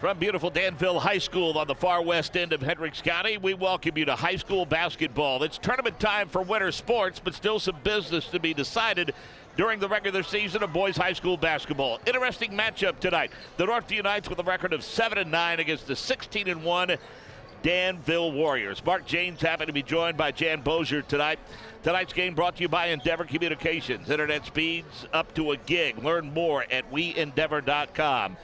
From beautiful Danville High School on the far west end of Hendricks County, we welcome you to high school basketball. It's tournament time for winter sports, but still some business to be decided during the regular season of boys high school basketball. Interesting matchup tonight. The Northview Knights with a record of 7-9 against the 16-1 Danville Warriors. Mark James happy to be joined by Jan Bozier tonight. Tonight's game brought to you by Endeavor Communications. Internet speeds up to a gig. Learn more at weendeavor.com.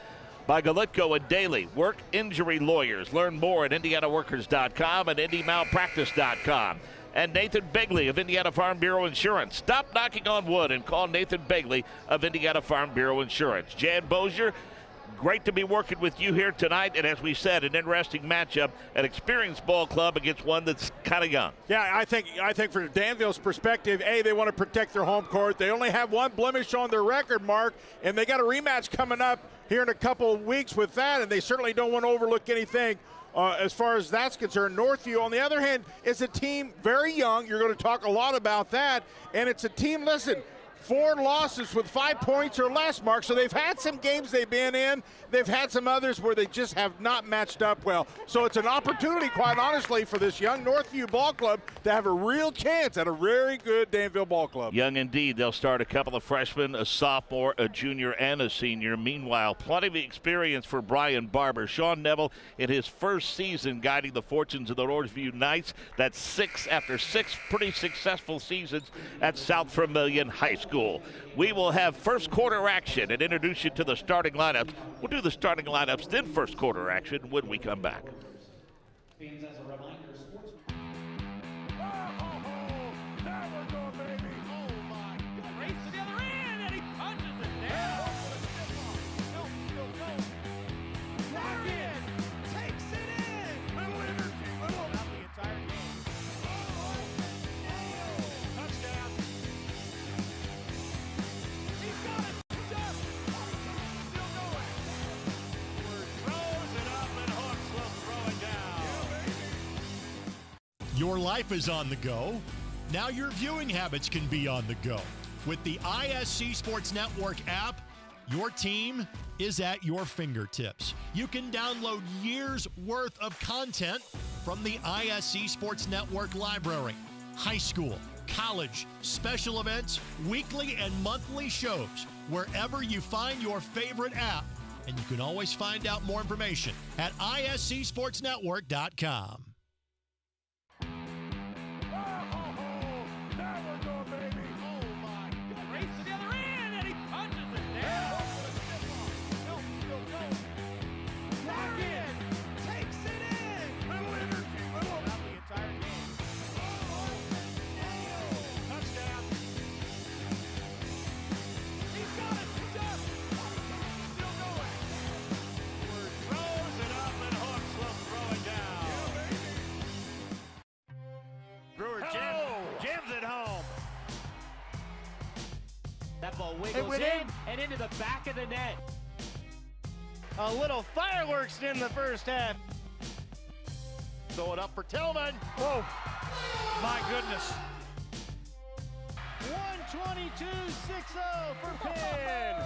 By Galitko and Daly, work injury lawyers. Learn more at indianaworkers.com and indymalpractice.com. And Nathan Begley of Indiana Farm Bureau Insurance. Stop knocking on wood and call Nathan Begley of Indiana Farm Bureau Insurance. Jan Bozier, great to be working with you here tonight. And as we said, an interesting matchup, an experienced ball club against one that's kind of young. Yeah, I think from Danville's perspective, they want to protect their home court. They only have one blemish on their record, Mark, and they got a rematch coming up here in a couple of weeks with that, and they certainly don't want to overlook anything as far as that's concerned. Northview, on the other hand, is a team very young. You're going to talk a lot about that, and it's a team, listen, 4 losses with 5 points or less, Mark. So they've had some games they've been in. They've had some others where they just have not matched up well. So it's an opportunity, quite honestly, for this young Northview ball club to have a real chance at a very good Danville ball club. Young indeed. They'll start a couple of freshmen, a sophomore, a junior, and a senior. Meanwhile, plenty of experience for Brian Barber. Sean Neville in his first season guiding the fortunes of the Northview Knights. That's 6 after 6 pretty successful seasons at South Vermillion High School. We will have first quarter action and introduce you to the starting lineups. We'll do the starting lineups, then first quarter action when we come back. Your life is on the go. Now your viewing habits can be on the go. With the IHSAA Sports Network app, your team is at your fingertips. You can download years' worth of content from the IHSAA Sports Network library. High school, college, special events, weekly and monthly shows, wherever you find your favorite app. And you can always find out more information at IHSAASportsNetwork.com. That ball wiggles in and into the back of the net. A little fireworks in the first half. Throw it up for Tillman. Whoa, my goodness. 122-6-0 for Penn.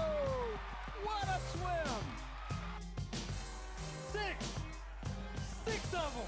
What a swim. Six of them.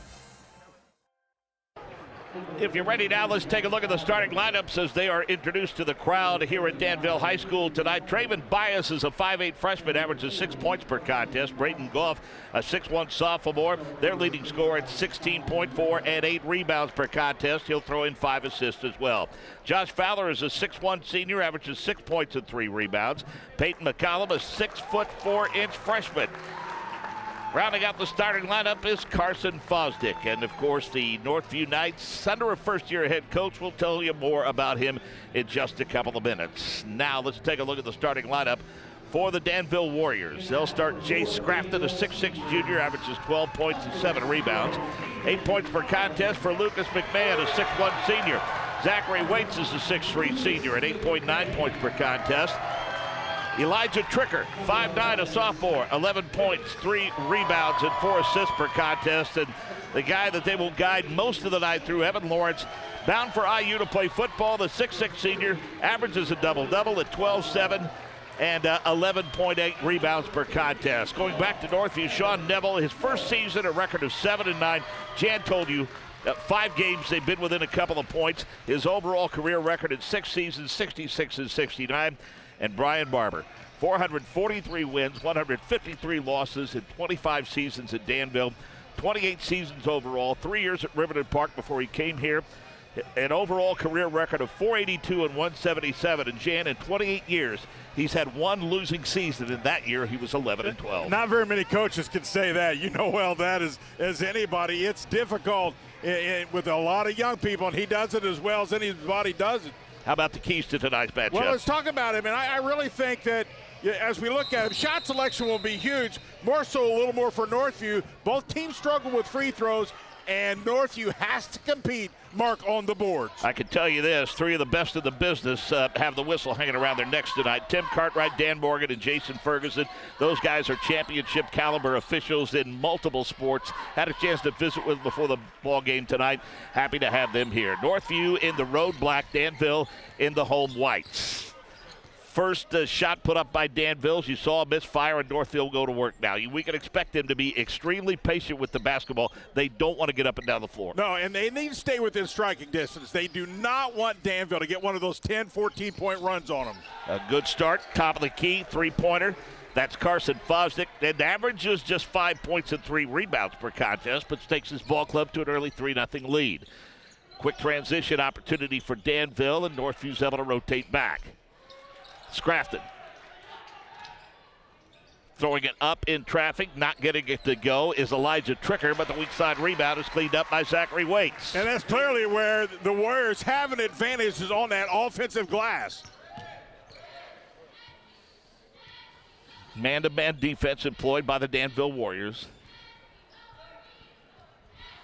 If you're ready now, let's take a look at the starting lineups as they are introduced to the crowd here at Danville High School tonight. Traven Bias is a 5'8 freshman, averages 6 points per contest. Braden Goff, a 6'1 sophomore, their leading scorer at 16.4 and 8 rebounds per contest. He'll throw in 5 assists as well. Josh Fowler is a 6'1 senior, averages 6 points and 3 rebounds. Peyton McCollum, a 6'4" freshman. Rounding out the starting lineup is Carson Fosdick. And, of course, the Northview Knights, under a first-year head coach. We'll tell you more about him in just a couple of minutes. Now let's take a look at the starting lineup for the Danville Warriors. They'll start Jace Scrafton, a 6'6 junior, averages 12 points and 7 rebounds. 8 points per contest for Lucas McMahon, a 6'1 senior. Zachary Waits is a 6'3 senior at 8.9 points per contest. Elijah Tricker, 5'9", a sophomore, 11 points, 3 rebounds, and 4 assists per contest. And the guy that they will guide most of the night through, Evan Lawrence, bound for IU to play football. The 6'6 senior averages a double-double at 12, 7, and 11.8 rebounds per contest. Going back to Northview, Sean Neville, his first season, a record of 7-9. Jan told you 5 games they've been within a couple of points. His overall career record in 6 seasons, 66-69. And Brian Barber, 443 wins, 153 losses in 25 seasons at Danville, 28 seasons overall, 3 years at Riverton Park before he came here. An overall career record of 482 and 177. And Jan, in 28 years, he's had 1 losing season. And that year, he was 11-12. Not very many coaches can say that. You know well that as anybody. It's difficult with a lot of young people, and he does it as well as anybody does it. How about the keys to tonight's matchup? Well, let's talk about him. And I really think that as we look at him, shot selection will be huge. More so a little more for Northview. Both teams struggle with free throws, and Northview has to compete, Mark, on the boards. I can tell you this, 3 of the best in the business have the whistle hanging around their necks tonight. Tim Cartwright, Dan Morgan, and Jason Ferguson. Those guys are championship caliber officials in multiple sports. Had a chance to visit with them before the ball game tonight. Happy to have them here. Northview in the road black, Danville in the home whites. First shot put up by Danville. As you saw, misfire, and Northville go to work now. We can expect them to be extremely patient with the basketball. They don't want to get up and down the floor. No, and they need to stay within striking distance. They do not want Danville to get one of those 10, 14-point runs on them. A good start, top of the key, 3-pointer. That's Carson Fosdick. And averages just 5 points and 3 rebounds per contest, but takes his ball club to an early 3-0 lead. Quick transition opportunity for Danville, and Northview's able to rotate back. Scrafton throwing it up in traffic, not getting it to go is Elijah Tricker, but the weak side rebound is cleaned up by Zachary Waits. And that's clearly where the Warriors have an advantage, is on that offensive glass. Man-to-man defense employed by the Danville Warriors.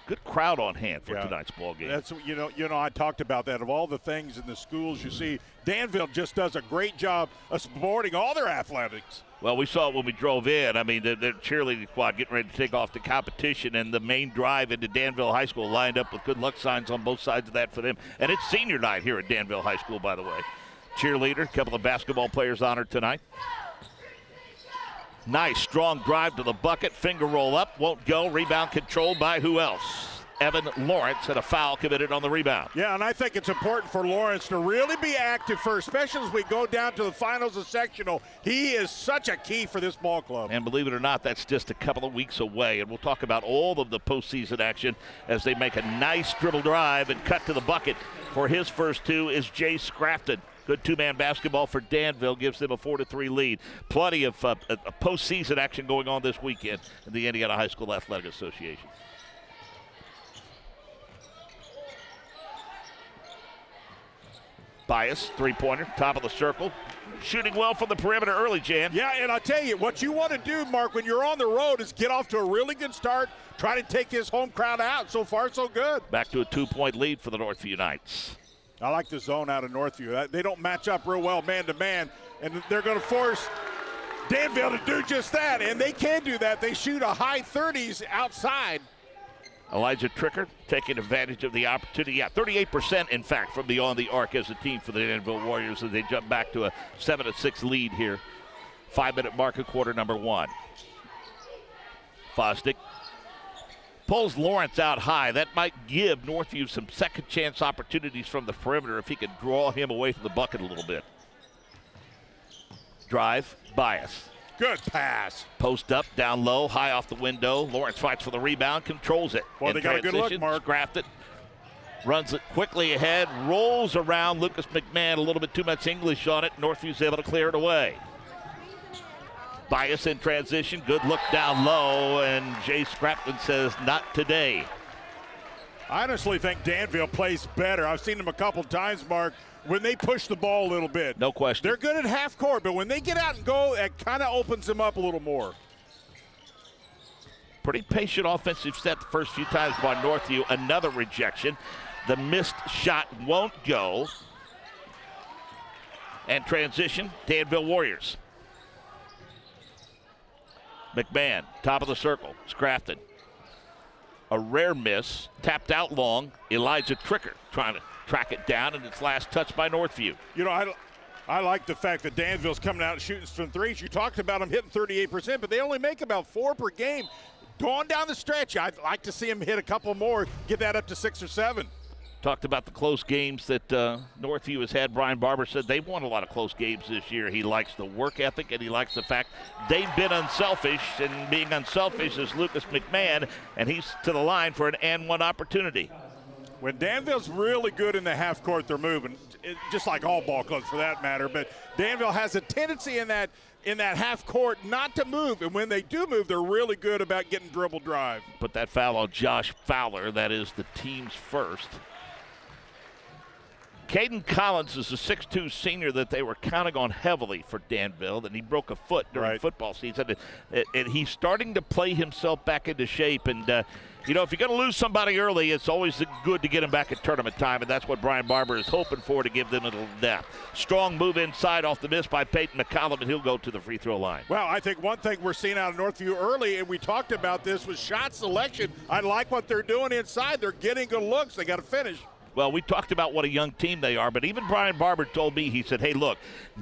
Good crowd on hand for tonight's ball game. That's you know I talked about that. Of all the things in the schools you see, Danville just does a great job of supporting all their athletics. Well, we saw it when we drove in. I mean, the cheerleading squad getting ready to take off the competition, and the main drive into Danville High School lined up with good luck signs on both sides of that for them. And it's senior night here at Danville High School, by the way. Cheerleader, a couple of basketball players honored tonight. Nice, strong drive to the bucket. Finger roll up, won't go. Rebound controlled by who else? Evan Lawrence had a foul committed on the rebound. Yeah, and I think it's important for Lawrence to really be active first, especially as we go down to the finals of sectional. He is such a key for this ball club. And believe it or not, that's just a couple of weeks away. And we'll talk about all of the postseason action as they make a nice dribble drive and cut to the bucket. For his first 2 is Jay Scrafton. Good 2-man basketball for Danville, gives them a 4-3 lead. Plenty of postseason action going on this weekend in the Indiana High School Athletic Association. Bias, 3-pointer, top of the circle. Shooting well from the perimeter early, Jan. Yeah, and I'll tell you, what you want to do, Mark, when you're on the road is get off to a really good start, try to take this home crowd out. So far, so good. Back to a 2-point lead for the Northview Knights. I like the zone out of Northview. They don't match up real well man-to-man, and they're going to force Danville to do just that, and they can do that. They shoot a high 30s outside. Elijah Tricker taking advantage of the opportunity. Yeah, 38%, in fact, from beyond the arc as a team for the Danville Warriors as they jump back to a 7-6 lead here. 5-minute mark of quarter number 1. Fosdick pulls Lawrence out high. That might give Northview some second chance opportunities from the perimeter if he could draw him away from the bucket a little bit. Drive, Bias. Good pass. Post up, down low, high off the window. Lawrence fights for the rebound, controls it. Well, they got a good look, Mark. Scrapped it, runs it quickly ahead, rolls around Lucas McMahon. A little bit too much English on it. Northview's able to clear it away. Bias in transition, good look down low, and Jay Scrapton says, not today. I honestly think Danville plays better. I've seen them a couple times, Mark, when they push the ball a little bit. No question. They're good at half court, but when they get out and go, it kind of opens them up a little more. Pretty patient offensive set the first few times by Northview. Another rejection. The missed shot won't go. And transition, Danville Warriors. McMahon, top of the circle, Scrafton. A rare miss, tapped out long. Elijah Tricker trying to track it down, and it's last touched by Northview. You know, I like the fact that Danville's coming out and shooting some threes. You talked about them hitting 38%, but they only make about 4 per game. Going down the stretch, I'd like to see them hit a couple more, get that up to 6 or 7. Talked about the close games that Northview has had. Brian Barber said they've won a lot of close games this year. He likes the work ethic, and he likes the fact they've been unselfish, and being unselfish is Lucas McMahon, and he's to the line for an and one opportunity. When Danville's really good in the half court, they're moving, just like all ball clubs for that matter. But Danville has a tendency in that half court not to move, and when they do move, they're really good about getting dribble drive. Put that foul on Josh Fowler. That is the team's first. Caden Collins is a 6'2 senior that they were counting on heavily for Danville, and he broke a foot during football season. And he's starting to play himself back into shape. And, if you're going to lose somebody early, it's always good to get him back at tournament time, and that's what Brian Barber is hoping for, to give them a little depth. Strong move inside off the miss by Peyton McCollum, and he'll go to the free throw line. Well, I think one thing we're seeing out of Northview early, and we talked about this, was shot selection. I like what they're doing inside. They're getting good looks. They got to finish. Well, we talked about what a young team they are, but even Brian Barber told me, he said, hey, look,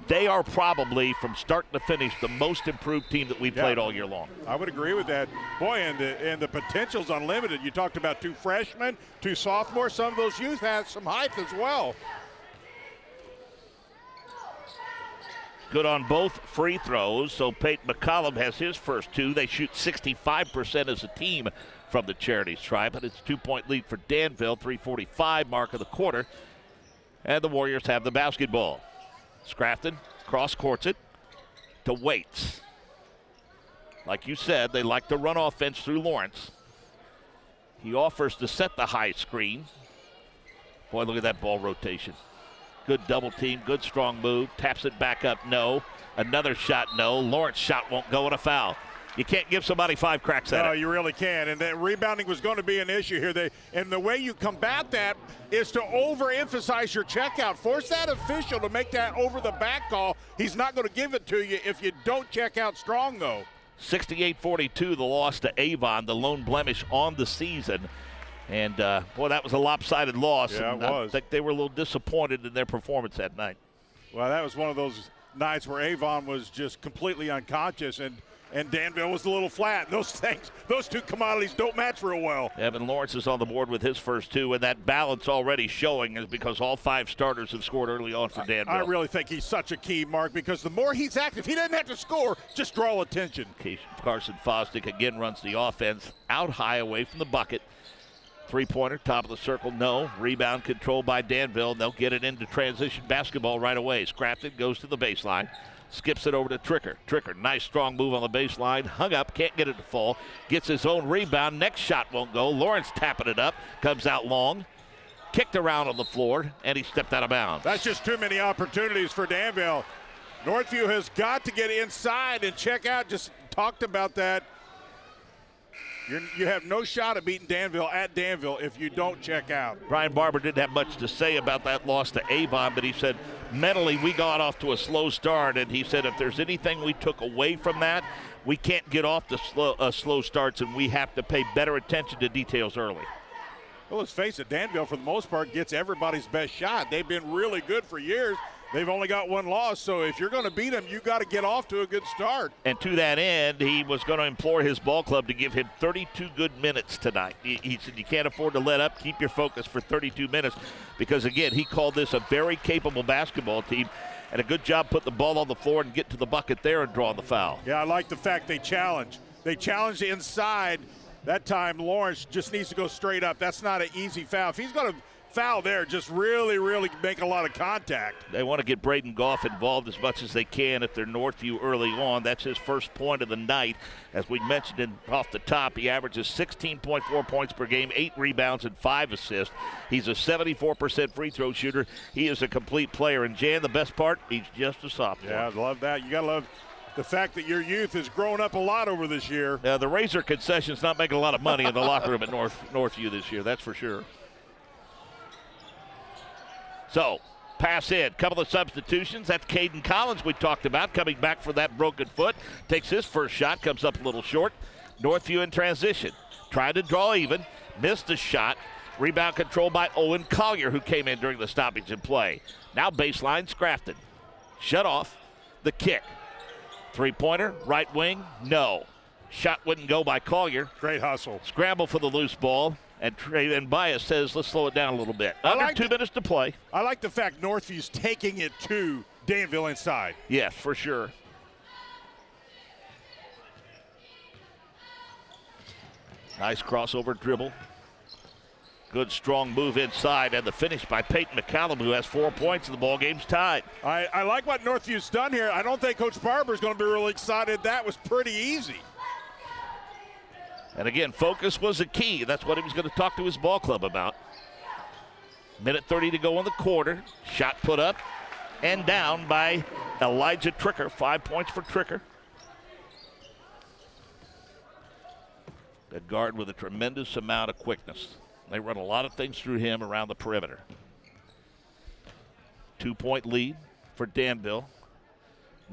they are probably, from start to finish, the most improved team that we've played all year long. I would agree with that. Boy, and the potential's unlimited. You talked about 2 freshmen, 2 sophomores. Some of those youth have some height as well. Good on both free throws, so Peyton McCollum has his first 2. They shoot 65% as a team from the charity stripe, but it's a 2-point lead for Danville, 3:45 mark of the quarter. And the Warriors have the basketball. Scrafton cross-courts it to Waits. Like you said, they like to run offense through Lawrence. He offers to set the high screen. Boy, look at that ball rotation. Good double team, good strong move. Taps it back up, no. Another shot, no. Lawrence shot won't go, and a foul. You can't give somebody 5 cracks at it. No, you really can. And that rebounding was going to be an issue here. And the way you combat that is to overemphasize your checkout. Force that official to make that over the back call. He's not going to give it to you if you don't check out strong, though. 68-42, the loss to Avon, the lone blemish on the season. And, boy, that was a lopsided loss. Yeah, and it was. I think they were a little disappointed in their performance that night. Well, that was one of those nights where Avon was just completely unconscious, and Danville was a little flat. Those 2 commodities don't match real well. Evan Lawrence is on the board with his first 2, and that balance already showing is because all 5 starters have scored early on for Danville. I really think he's such a key, Mark, because the more he's active, he doesn't have to score, just draw attention. Carson Fosdick again runs the offense out high away from the bucket. 3-pointer, top of the circle, no. Rebound controlled by Danville. They'll get it into transition basketball right away. Scrafton goes to the baseline. Skips it over to Tricker. Tricker, nice strong move on the baseline. Hung up, can't get it to fall. Gets his own rebound. Next shot won't go. Lawrence tapping it up. Comes out long. Kicked around on the floor, and he stepped out of bounds. That's just too many opportunities for Danville. Northview has got to get inside and check out. Just talked about that. You have no shot at beating Danville at Danville if you don't check out. Brian Barber didn't have much to say about that loss to Avon, but he said mentally we got off to a slow start, and he said if there's anything we took away from that, we can't get off the slow starts, and we have to pay better attention to details early. Well, let's face it, Danville, for the most part, gets everybody's best shot. They've been really good for years. They've only got 1 loss, so if you're going to beat them, you got to get off to a good start. And to that end, he was going to implore his ball club to give him 32 good minutes tonight. He said you can't afford to let up. Keep your focus for 32 minutes because, again, he called this a very capable basketball team and a good job putting the ball on the floor and get to the bucket there and draw the foul. Yeah, I like the fact they challenge. They challenge inside. That time, Lawrence just needs to go straight up. That's not an easy foul. If he's going to foul there, just really, really make a lot of contact. They want to get Braden Goff involved as much as they can if they're Northview early on. That's his first point of the night. As we mentioned off the top, he averages 16.4 points per game, 8 rebounds, and 5 assists. He's a 74% free throw shooter. He is a complete player. And Jan, the best part, he's just a sophomore. Yeah, I love that. You got to love the fact that your youth has grown up a lot over this year. The Razor concession's not making a lot of money in the locker room at Northview this year, that's for sure. So, pass in. Couple of substitutions. That's Caden Collins we talked about coming back for that broken foot. Takes his first shot, comes up a little short. Northview in transition. Tried to draw even. Missed the shot. Rebound controlled by Owen Collier, who came in during the stoppage in play. Now baseline, Scrafton. shut off the kick. Three-pointer, right wing, no. Shot wouldn't go by Collier. Great hustle. Scramble for the loose ball, and Bias says, let's slow it down a little bit. Under 2 minutes to play. I like the fact Northview's taking it to Danville inside. Yes, for sure. Nice crossover dribble. Good strong move inside, and the finish by Peyton McCallum, who has 4 points, and the ball game's tied. I like what Northview's done here. I don't think Coach Barber's going to be really excited. That was pretty easy. And again, focus was a key. That's what he was going to talk to his ball club about. Minute 30 to go in the quarter. Shot put up and down by Elijah Tricker. 5 points for Tricker. A guard with a tremendous amount of quickness. They run a lot of things through him around the perimeter. 2-point lead for Danville.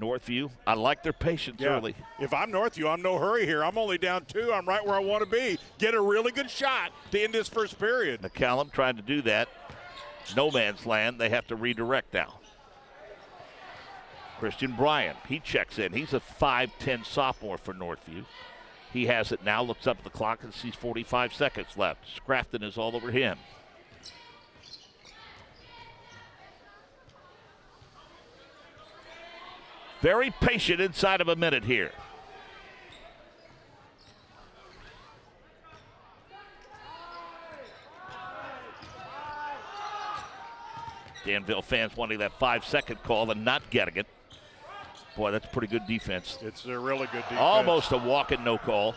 Northview, I like their patience early. If I'm Northview, I'm no hurry here. I'm only down 2. I'm right where I want to be. Get a really good shot to end this first period. McCallum trying to do that. No man's land. They have to redirect now. Christian Bryant, he checks in. He's a 5'10 sophomore for Northview. He has it now, looks up at the clock and sees 45 seconds left. Scrafton is all over him. Very patient inside of a minute here. Danville fans wanting that 5-second call and not getting it. Boy, that's pretty good defense. It's a really good defense. Almost a walk-in no call.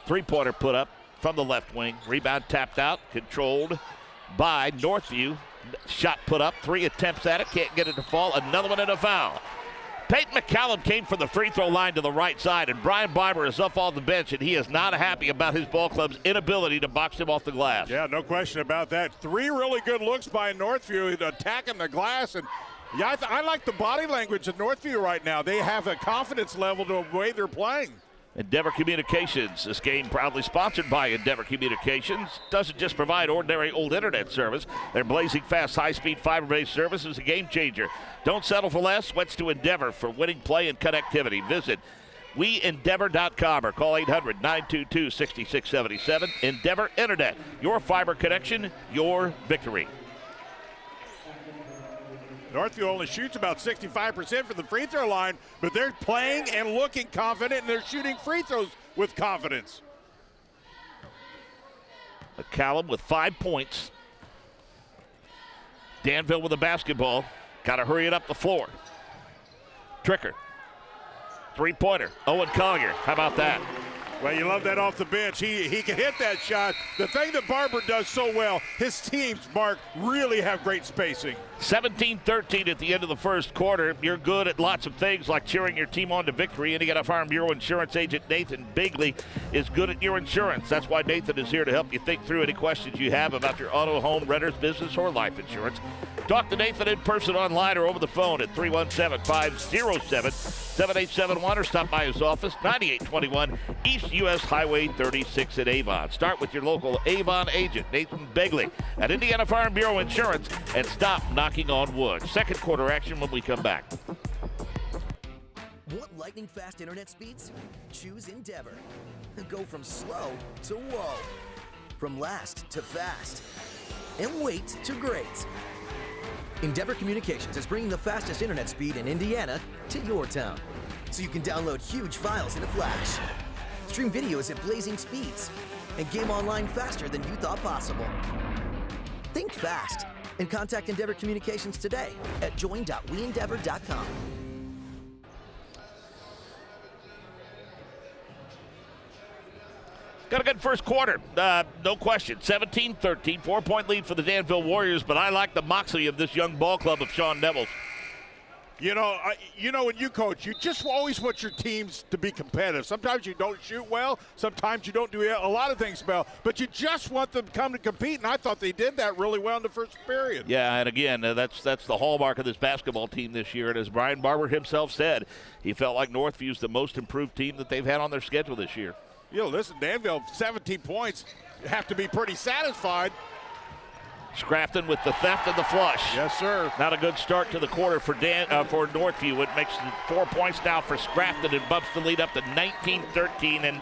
Three-pointer put up from the left wing. Rebound tapped out, controlled by Northview. Shot put up, 3 attempts at it, can't get it to fall. Another one and a foul. Peyton McCallum came from the free throw line to the right side, and Brian Barber is up on the bench, and he is not happy about his ball club's inability to box him off the glass. Yeah, no question about that. 3 really good looks by Northview attacking the glass, and yeah, I like the body language of Northview right now. They have a confidence level to the way they're playing. Endeavor Communications. This game proudly sponsored by Endeavor Communications. Doesn't just provide ordinary old internet service. Their blazing fast, high-speed, fiber-based service is a game changer. Don't settle for less. Switch to Endeavor for winning play and connectivity. Visit WeEndeavor.com or call 800-922-6677. Endeavor Internet. Your fiber connection, your victory. Northview only shoots about 65% from the free throw line, but they're playing and looking confident, and they're shooting free throws with confidence. McCallum with 5 points. Danville with the basketball. Got to hurry it up the floor. Tricker. Three-pointer. Owen Collier. How about that? Well, you love that off the bench. He can hit that shot. The thing that Barber does so well, his teams, Mark, really have great spacing. 17-13 at the end of the first quarter. You're good at lots of things like cheering your team on to victory. Indiana Farm Bureau Insurance agent Nathan Bigley is good at your insurance. That's why Nathan is here to help you think through any questions you have about your auto, home, renter's, business, or life insurance. Talk to Nathan in person, online, or over the phone at 317-507-7871 or stop by his office, 9821 East U.S. Highway 36 at Avon. Start with your local Avon agent, Nathan Bigley, at Indiana Farm Bureau Insurance, and stop knocking on wood. Second quarter action when we come back. Want lightning fast internet speeds? Choose Endeavor. Go from slow to whoa. From last to fast. And wait to great. Endeavor Communications is bringing the fastest internet speed in Indiana to your town, so you can download huge files in a flash, stream videos at blazing speeds, and game online faster than you thought possible. Think fast and contact Endeavor Communications today at join.weendeavor.com. Got a good first quarter, no question. 17-13, 4-point lead for the Danville Warriors, but I like the moxie of this young ball club of Sean Neville's. You know, when you coach, you just always want your teams to be competitive. Sometimes you don't shoot well. Sometimes you don't do a lot of things well. But you just want them to come to compete, and I thought they did that really well in the first period. Yeah, and again, that's the hallmark of this basketball team this year. And as Brian Barber himself said, he felt like Northview's the most improved team that they've had on their schedule this year. You know, listen, Danville, 17 points, have to be pretty satisfied. Scrafton with the theft and the flush. Yes, sir. Not a good start to the quarter for Northview. It makes 4 points now for Scrafton and bumps the lead up to 19-13. And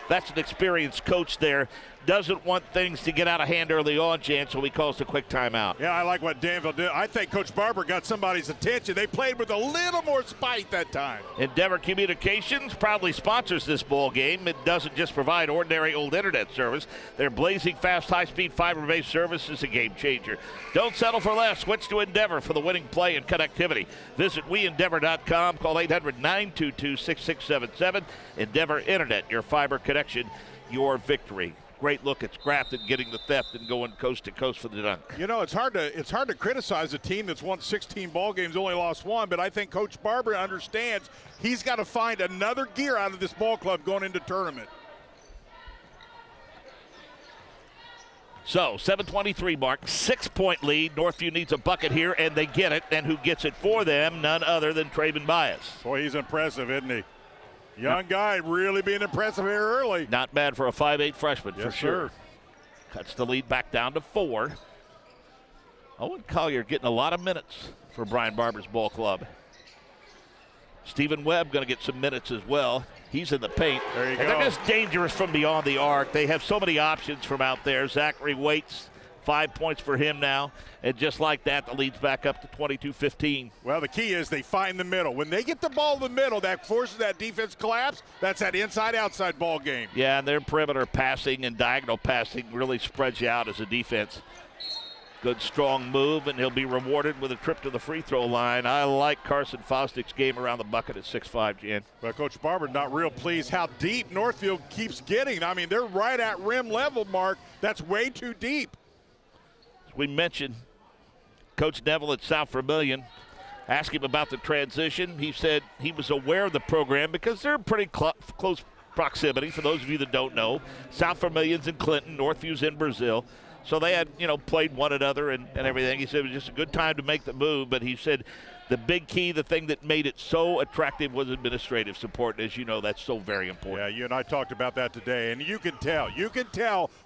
that's an experienced coach there. Doesn't want things to get out of hand early on, Jan, so he calls a quick timeout. Yeah, I like what Danville did. I think Coach Barber got somebody's attention. They played with a little more spite that time. Endeavor Communications proudly sponsors this ball game. It doesn't just provide ordinary old internet service. Their blazing fast, high-speed, fiber-based service is a game changer. Don't settle for less. Switch to Endeavor for the winning play and connectivity. Visit WeEndeavor.com. Call 800-922-6677. Endeavor Internet, your fiber connection, your victory. Great look at Scrafton getting the theft and going coast to coast for the dunk. You know, it's hard to criticize a team that's won 16 ball games, only lost one, but I think Coach Barber understands he's got to find another gear out of this ball club going into tournament. So, 7:23 mark, 6-point lead. Northview needs a bucket here, and they get it. And who gets it for them? None other than Traven Bias. Boy, he's impressive, isn't he? Young guy really being impressive here early. Not bad for a 5'8 freshman, yes, for sure. Sir. Cuts the lead back down to 4. Owen Collier getting a lot of minutes for Brian Barber's ball club. Stephen Webb going to get some minutes as well. He's in the paint. There you and go. They're just dangerous from beyond the arc. They have so many options from out there. Zachary Waits, 5 points for him now. And just like that, the lead's back up to 22-15. Well, the key is they find the middle. When they get the ball in the middle, that forces that defense collapse. That's that inside-outside ball game. Yeah, and their perimeter passing and diagonal passing really spreads you out as a defense. Good, strong move, and he'll be rewarded with a trip to the free throw line. I like Carson Fosdick's game around the bucket at 6'5", Jan. Well, Coach Barber not real pleased how deep Northfield keeps getting. I mean, they're right at rim level, Mark. That's way too deep. As we mentioned, Coach Neville at South Vermilion, asked him about the transition. He said he was aware of the program because they're in pretty close proximity, for those of you that don't know. South Vermilion's in Clinton, Northview's in Brazil. So they had, played one another and everything. He said it was just a good time to make the move, but he said the big key, the thing that made it so attractive was administrative support. As you know, that's so very important. Yeah, you and I talked about that today, and you can tell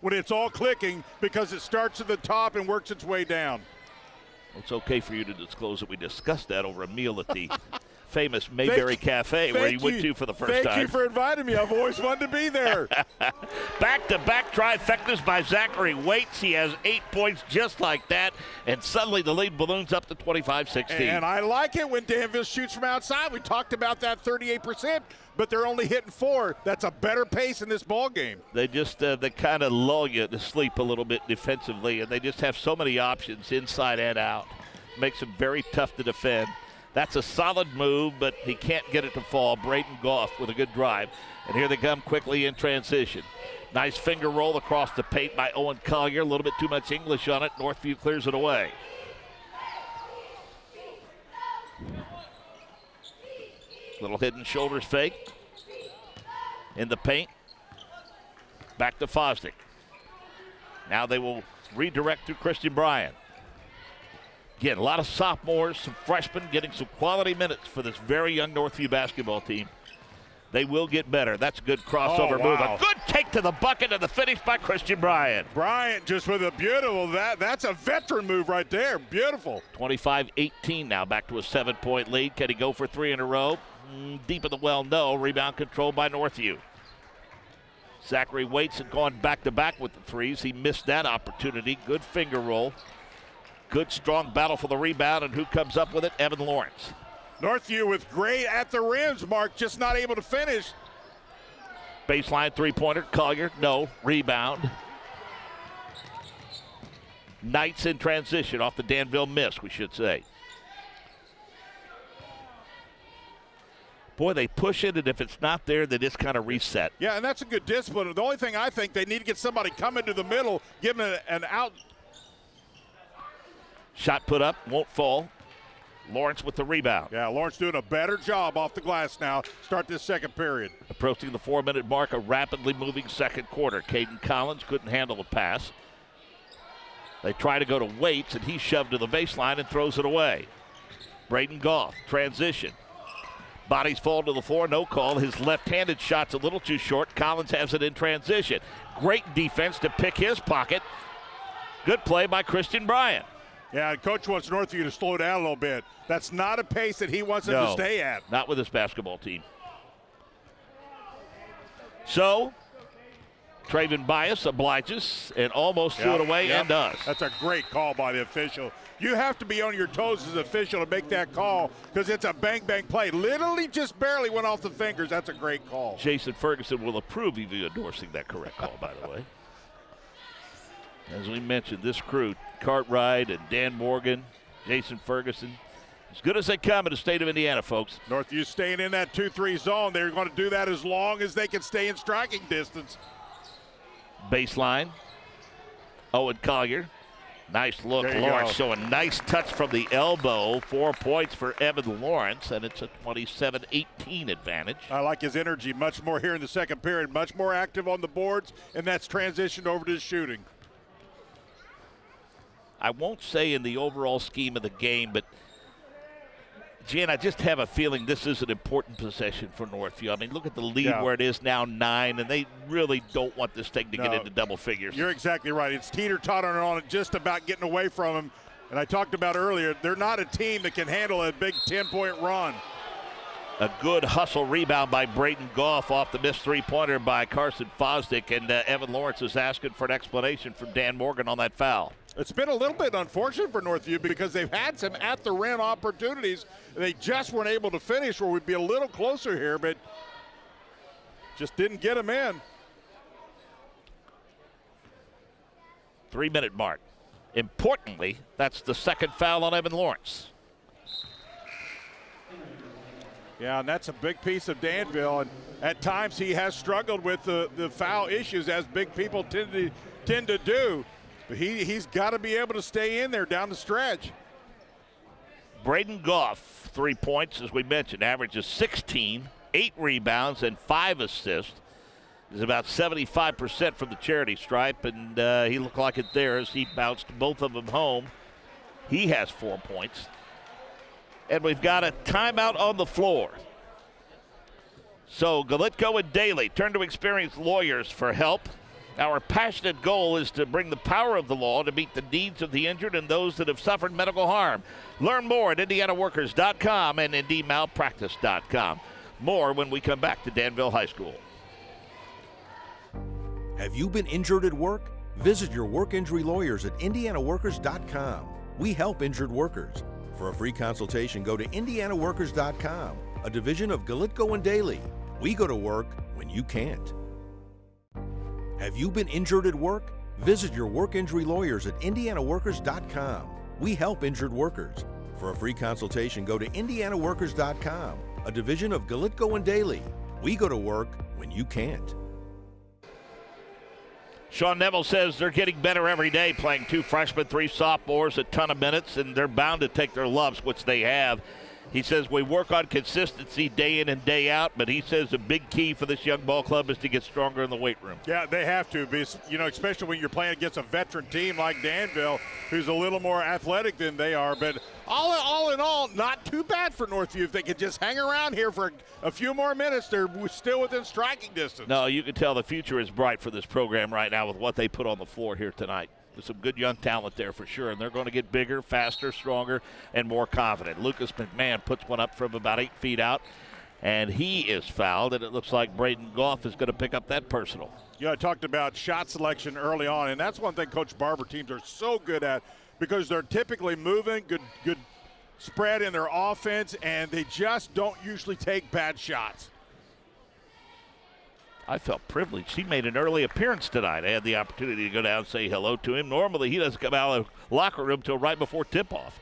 when it's all clicking because it starts at the top and works its way down. It's okay for you to disclose that we discussed that over a meal at the famous Mayberry Cafe where you went to for the first time. Thank you for inviting me. I've always wanted to be there. Back-to-back trifectas by Zachary Waits. He has 8 points just like that, and suddenly the lead balloons up to 25-16. And I like it when Danville shoots from outside. We talked about that 38%, but they're only hitting 4. That's a better pace in this ball game. They just they kind of lull you to sleep a little bit defensively, and they just have so many options inside and out. Makes them very tough to defend. That's a solid move, but he can't get it to fall. Braden Goff with a good drive. And here they come quickly in transition. Nice finger roll across the paint by Owen Collier. A little bit too much English on it. Northview clears it away. Little hidden shoulders fake. In the paint. Back to Fosdick. Now they will redirect to Christian Bryan. Again, a lot of sophomores, some freshmen getting some quality minutes for this very young Northview basketball team. They will get better. That's a good crossover move. A good take to the bucket and the finish by Christian Bryan. Bryant just with a beautiful, that's a veteran move right there. Beautiful. 25-18 now, back to a 7-point lead. Can he go for 3 in a row? Deep in the well, no. Rebound controlled by Northview. Zachary Waits had gone back-to-back with the threes. He missed that opportunity. Good finger roll. Good, strong battle for the rebound, and who comes up with it? Evan Lawrence. Northview with great at the rims, Mark, just not able to finish. Baseline three-pointer, Collier, no. Rebound. Knights in transition off the Danville miss, we should say. Boy, they push it, and if it's not there, they just kind of reset. Yeah, and that's a good discipline. The only thing I think they need to get somebody coming to the middle, give them an out. Shot put up, won't fall. Lawrence with the rebound. Yeah, Lawrence doing a better job off the glass now. Start this second period. Approaching the 4-minute mark, a rapidly moving second quarter. Caden Collins couldn't handle the pass. They try to go to Waits, and he's shoved to the baseline and throws it away. Braden Goff, transition. Bodies fall to the floor, no call. His left-handed shot's a little too short. Collins has it in transition. Great defense to pick his pocket. Good play by Christian Bryant. Yeah, and Coach wants Northview to slow down a little bit. That's not a pace that he wants them to stay at. Not with this basketball team. So, Traven Bias obliges and almost threw it away and does. That's a great call by the official. You have to be on your toes as an official to make that call because it's a bang-bang play. Literally just barely went off the fingers. That's a great call. Jason Ferguson will approve of you endorsing that correct call, by the way. As we mentioned, this crew, Cartwright and Dan Morgan, Jason Ferguson, as good as they come in the state of Indiana, folks. Northview staying in that 2-3 zone. They're going to do that as long as they can stay in striking distance. Baseline. Owen Collier. Nice look. Lawrence showing a nice touch from the elbow. 4 points for Evan Lawrence, and it's a 27-18 advantage. I like his energy much more here in the second period. Much more active on the boards, and that's transitioned over to his shooting. I won't say in the overall scheme of the game, but Jan, I just have a feeling this is an important possession for Northview. I mean, look at the lead where it is now 9, and they really don't want this thing to get into double figures. You're exactly right. It's teeter-tottering on it, just about getting away from him. And I talked about earlier, they're not a team that can handle a big 10-point run. A good hustle rebound by Braden Goff off the missed three-pointer by Carson Fosdick, and Evan Lawrence is asking for an explanation from Dan Morgan on that foul. It's been a little bit unfortunate for Northview because they've had some at-the-rim opportunities. They just weren't able to finish where we'd be a little closer here, but just didn't get them in. 3-minute mark. Importantly, that's the second foul on Evan Lawrence. Yeah, and that's a big piece of Danville, and at times he has struggled with the foul issues, as big people tend to do. But he's got to be able to stay in there down the stretch. Braden Goff, 3 points, as we mentioned, averages 16, 8 rebounds, and 5 assists. Is about 75% from the charity stripe, and he looked like it there as he bounced both of them home. He has 4 points. And we've got a timeout on the floor. So Galitko and Daly turn to experienced lawyers for help. Our passionate goal is to bring the power of the law to meet the needs of the injured and those that have suffered medical harm. Learn more at IndianaWorkers.com and IndyMalpractice.com. More when we come back to Danville High School. Have you been injured at work? Visit your work injury lawyers at IndianaWorkers.com. We help injured workers. For a free consultation, go to IndianaWorkers.com, a division of Galitko and Daly. We go to work when you can't. Have you been injured at work? Visit your work injury lawyers at IndianaWorkers.com. We help injured workers. For a free consultation, go to IndianaWorkers.com, a division of Galitko and Daly. We go to work when you can't. Sean Neville says they're getting better every day, playing 2 freshmen, 3 sophomores, a ton of minutes, and they're bound to take their lumps, which they have. He says we work on consistency day in and day out, but he says the big key for this young ball club is to get stronger in the weight room. Yeah, they have to, because, especially when you're playing against a veteran team like Danville, who's a little more athletic than they are. But all in all, not too bad for Northview. If they could just hang around here for a few more minutes, they're still within striking distance. No, you can tell the future is bright for this program right now with what they put on the floor here tonight. There's some good young talent there for sure, and they're going to get bigger, faster, stronger, and more confident. Lucas McMahon puts one up from about 8 feet out, and he is fouled, and it looks like Braden Goff is going to pick up that personal. I talked about shot selection early on, and that's one thing Coach Barber teams are so good at, because they're typically moving, good spread in their offense, and they just don't usually take bad shots. I felt privileged. He made an early appearance tonight. I had the opportunity to go down and say hello to him. Normally, he doesn't come out of the locker room till right before tip-off.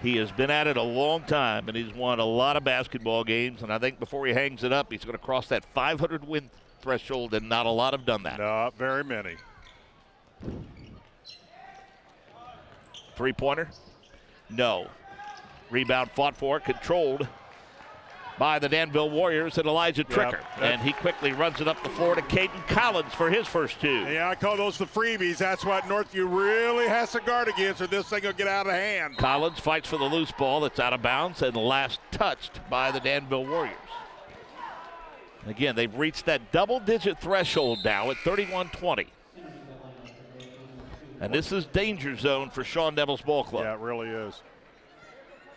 He has been at it a long time, and he's won a lot of basketball games, and I think before he hangs it up, he's going to cross that 500-win threshold, and not a lot have done that. Not very many. Three-pointer? No. Rebound fought for, controlled by the Danville Warriors and Elijah Tricker. And he quickly runs it up the floor to Caden Collins for his first 2. Yeah, I call those the freebies. That's what Northview really has to guard against, or this thing will get out of hand. Collins fights for the loose ball that's out of bounds and last touched by the Danville Warriors. Again, they've reached that double-digit threshold now at 31-20. And this is danger zone for Sean Neville's ball club. Yeah, it really is.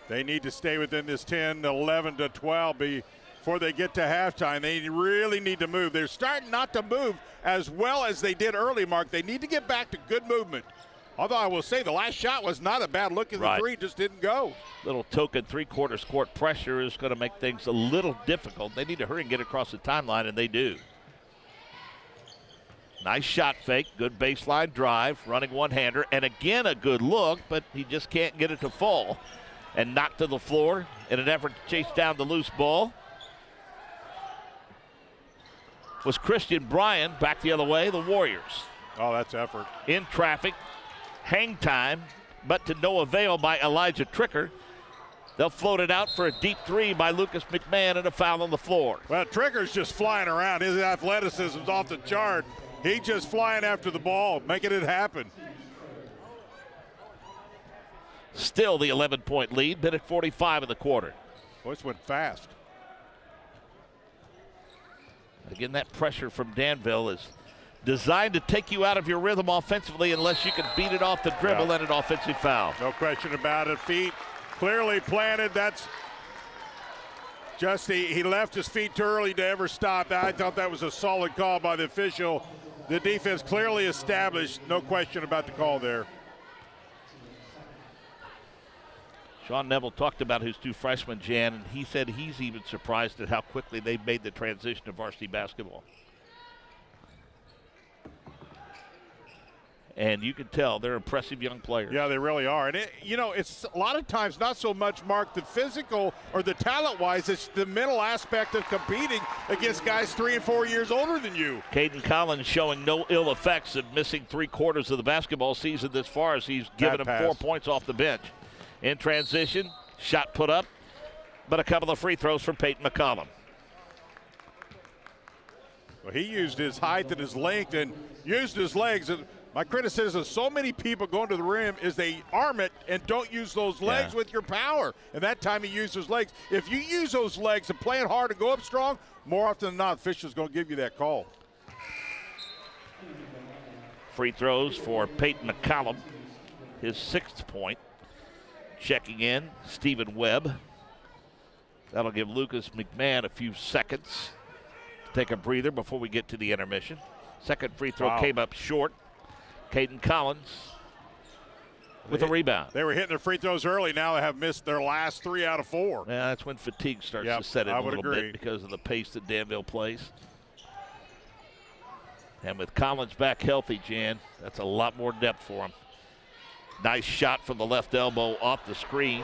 They need to stay within this 10, 11 to 12 before they get to halftime. They really need to move. They're starting not to move as well as they did early, Mark. They need to get back to good movement. Although I will say the last shot was not a bad look at the three, just didn't go. Little token three-quarters court pressure is going to make things a little difficult. They need to hurry and get across the timeline, and they do. Nice shot fake, good baseline drive, running one-hander, and again a good look, but he just can't get it to fall. And knocked to the floor in an effort to chase down the loose ball was Christian Bryan. Back the other way, the Warriors. Oh, that's effort. In traffic, hang time, but to no avail by Elijah Tricker. They'll float it out for a deep three by Lucas McMahon and a foul on the floor. Well, Tricker's just flying around. His athleticism's off the chart. He's just flying after the ball, making it happen. Still the 11-point lead, been at 45 in the quarter. Boy, this went fast. Again, that pressure from Danville is designed to take you out of your rhythm offensively unless you can beat it off the dribble and an offensive foul. No question about it. Feet clearly planted. That's just he left his feet too early to ever stop. I thought that was a solid call by the official. The defense clearly established. No question about the call there. Sean Neville talked about his two freshmen, Jan, and he said he's even surprised at how quickly they've made the transition to varsity basketball. And you can tell they're impressive young players. Yeah, they really are. And, it's a lot of times not so much, Mark, the physical or the talent-wise. It's the mental aspect of competing against guys 3 and 4 years older than you. Caden Collins showing no ill effects of missing 3/4 of the basketball season this far as he's given him 4 points off the bench. In transition, shot put up, but a couple of free throws from Peyton McCollum. Well, he used his height and his length and used his legs. And my criticism of so many people going to the rim is they arm it and don't use those legs with your power. And that time he used his legs. If you use those legs and playing hard and go up strong, more often than not, official's going to give you that call. Free throws for Peyton McCollum, his 6th point. Checking in, Stephen Webb. That'll give Lucas McMahon a few seconds to take a breather before we get to the intermission. Second free throw came up short. Caden Collins with a rebound. They were hitting their free throws early. Now they have missed their last 3 out of 4. Yeah, that's when fatigue starts to set in a little agree. bit because of the pace that Danville plays. And with Collins back healthy, Jan, that's a lot more depth for him. Nice shot from the left elbow off the screen.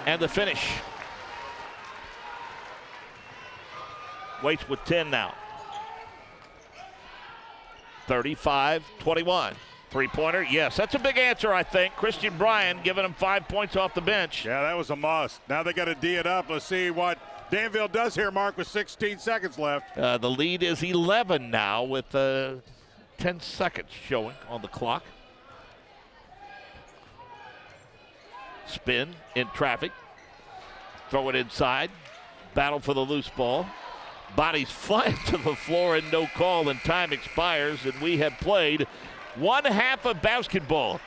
And the finish. Waits with 10 now. 35-21. Three-pointer, yes. That's a big answer, I think. Christian Bryan giving him 5 points off the bench. Yeah, that was a must. Now they got to D it up. Let's see what Danville does here, Mark, with 16 seconds left. The lead is 11 now with 10 seconds showing on the clock. Spin in traffic. Throw it inside. Battle for the loose ball. Bodies flying to the floor and no call, and time expires, and we have played 1/2 of basketball.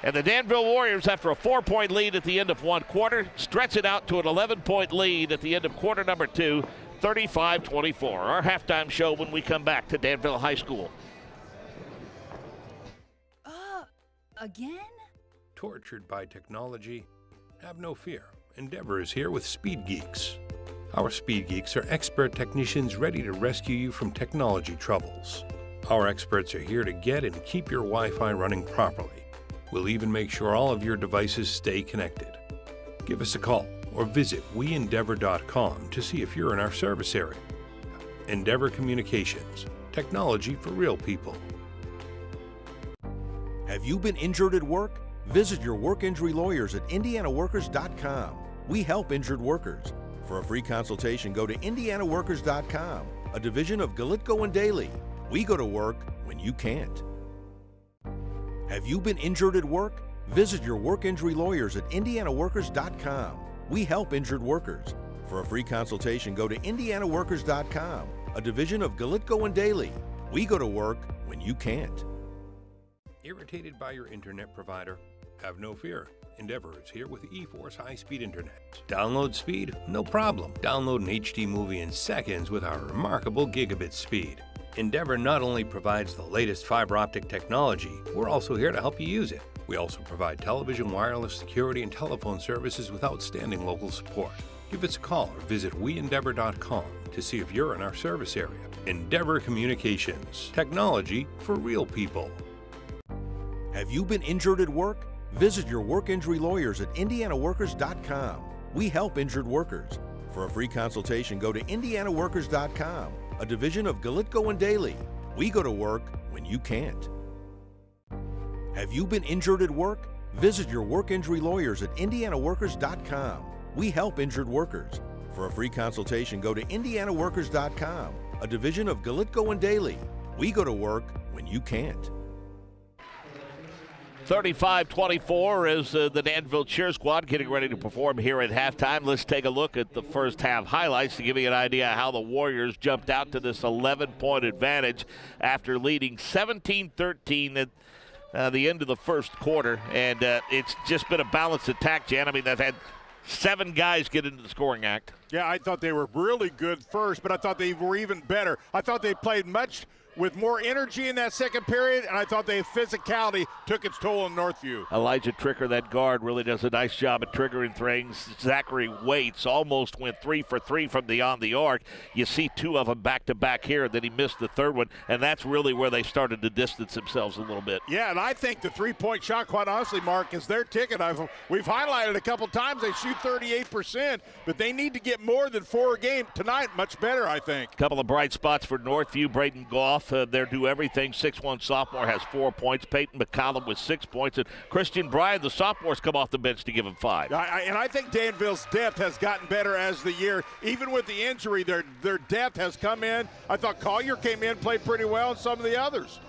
And the Danville Warriors, after a 4-point lead at the end of 1 quarter, stretch it out to an 11-point lead at the end of quarter number 2, 35-24. Our halftime show when we come back to Danville High School. Again? Tortured by technology? Have no fear. Endeavor is here with Speed Geeks. Our Speed Geeks are expert technicians ready to rescue you from technology troubles. Our experts are here to get and keep your Wi-Fi running properly. We'll even make sure all of your devices stay connected. Give us a call or visit weendeavor.com to see if you're in our service area. Endeavor Communications. Technology for real people. Have you been injured at work? Visit your work injury lawyers at indianaworkers.com. We help injured workers. For a free consultation, go to indianaworkers.com, a division of Galitko and Daly. We go to work when you can't. Have you been injured at work? Visit your work injury lawyers at indianaworkers.com. We help injured workers. For a free consultation, go to IndianaWorkers.com, a division of Galitco and Daly. We go to work when you can't. Irritated by your internet provider? Have no fear. Endeavor is here with eForce high-speed internet. Download speed? No problem. Download an HD movie in seconds with our remarkable gigabit speed. Endeavor not only provides the latest fiber optic technology, we're also here to help you use it. We also provide television, wireless, security, and telephone services with outstanding local support. Give us a call or visit weendeavor.com to see if you're in our service area. Endeavor Communications. Technology for real people. Have you been injured at work? Visit your work injury lawyers at IndianaWorkers.com. We help injured workers. For a free consultation, go to IndianaWorkers.com, a division of Galitco and Daly. We go to work when you can't. Have you been injured at work? Visit your work injury lawyers at IndianaWorkers.com. We help injured workers. For a free consultation, go to IndianaWorkers.com, a division of Galitco and Daly. We go to work when you can't. 35-24 is the Danville cheer squad getting ready to perform here at halftime. Let's take a look at the first half highlights to give you an idea how the Warriors jumped out to this 11-point advantage after leading 17-13 at the end of the first quarter. And it's just been a balanced attack, Jan. I mean, they've had 7 guys get into the scoring act. Yeah, I thought they were really good first, but I thought they were even better. I thought they played much with more energy in that second period, and I thought their physicality took its toll on Northview. Elijah Tricker, that guard, really does a nice job at triggering things. Zachary Waits almost went 3 for 3 from beyond the arc. You see 2 of them back-to-back here, and then he missed the third one, and that's really where they started to distance themselves a little bit. Yeah, and I think the three-point shot, quite honestly, Mark, is their ticket. We've highlighted a couple times they shoot 38%, but they need to get more than 4 a game tonight. Much better, I think. A couple of bright spots for Northview. Braden Goff, they're do everything. 6'1" sophomore has 4 points. Peyton McCollum with 6 points. And Christian Bryan, the sophomores, come off the bench to give him 5. And I think Danville's depth has gotten better as the year. Even with the injury, their depth has come in. I thought Collier came in, played pretty well, and some of the others.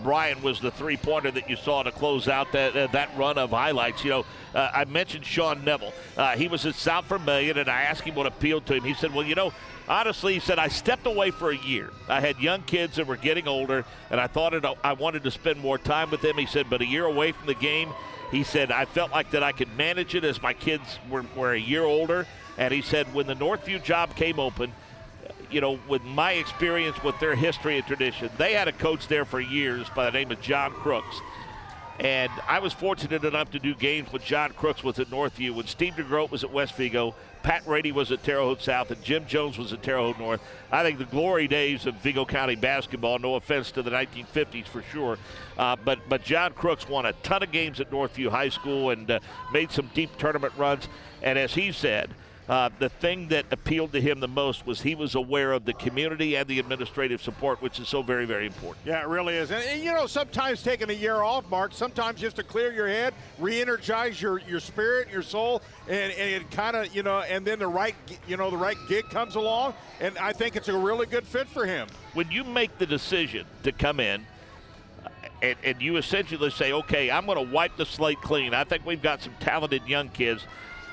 Bryan was the three-pointer that you saw to close out that run of highlights. You know, I mentioned Sean Neville. He was at South Vermillion, and I asked him what appealed to him. He said, well, you know, honestly, he said, I stepped away for a year. I had young kids that were getting older, and I thought I wanted to spend more time with them. He said, but a year away from the game, he said, I felt like that I could manage it as my kids were a year older. And he said, when the Northview job came open, you know, with my experience with their history and tradition, they had a coach there for years by the name of John Crooks. And I was fortunate enough to do games with John Crooks was at Northview when Steve DeGroat was at West Vigo, Pat Rady was at Terre Haute South, and Jim Jones was at Terre Haute North. I think the glory days of Vigo County basketball, no offense to the 1950s for sure, but John Crooks won a ton of games at Northview High School and made some deep tournament runs. And as he said, the thing that appealed to him the most was he was aware of the community and the administrative support, which is so very, very important. Yeah, it really is. And you know, sometimes taking a year off, Mark, sometimes just to clear your head, re-energize your spirit, your soul, and it kind of, you know, and then the right gig comes along, and I think it's a really good fit for him. When you make the decision to come in, and you essentially say, okay, I'm going to wipe the slate clean. I think we've got some talented young kids,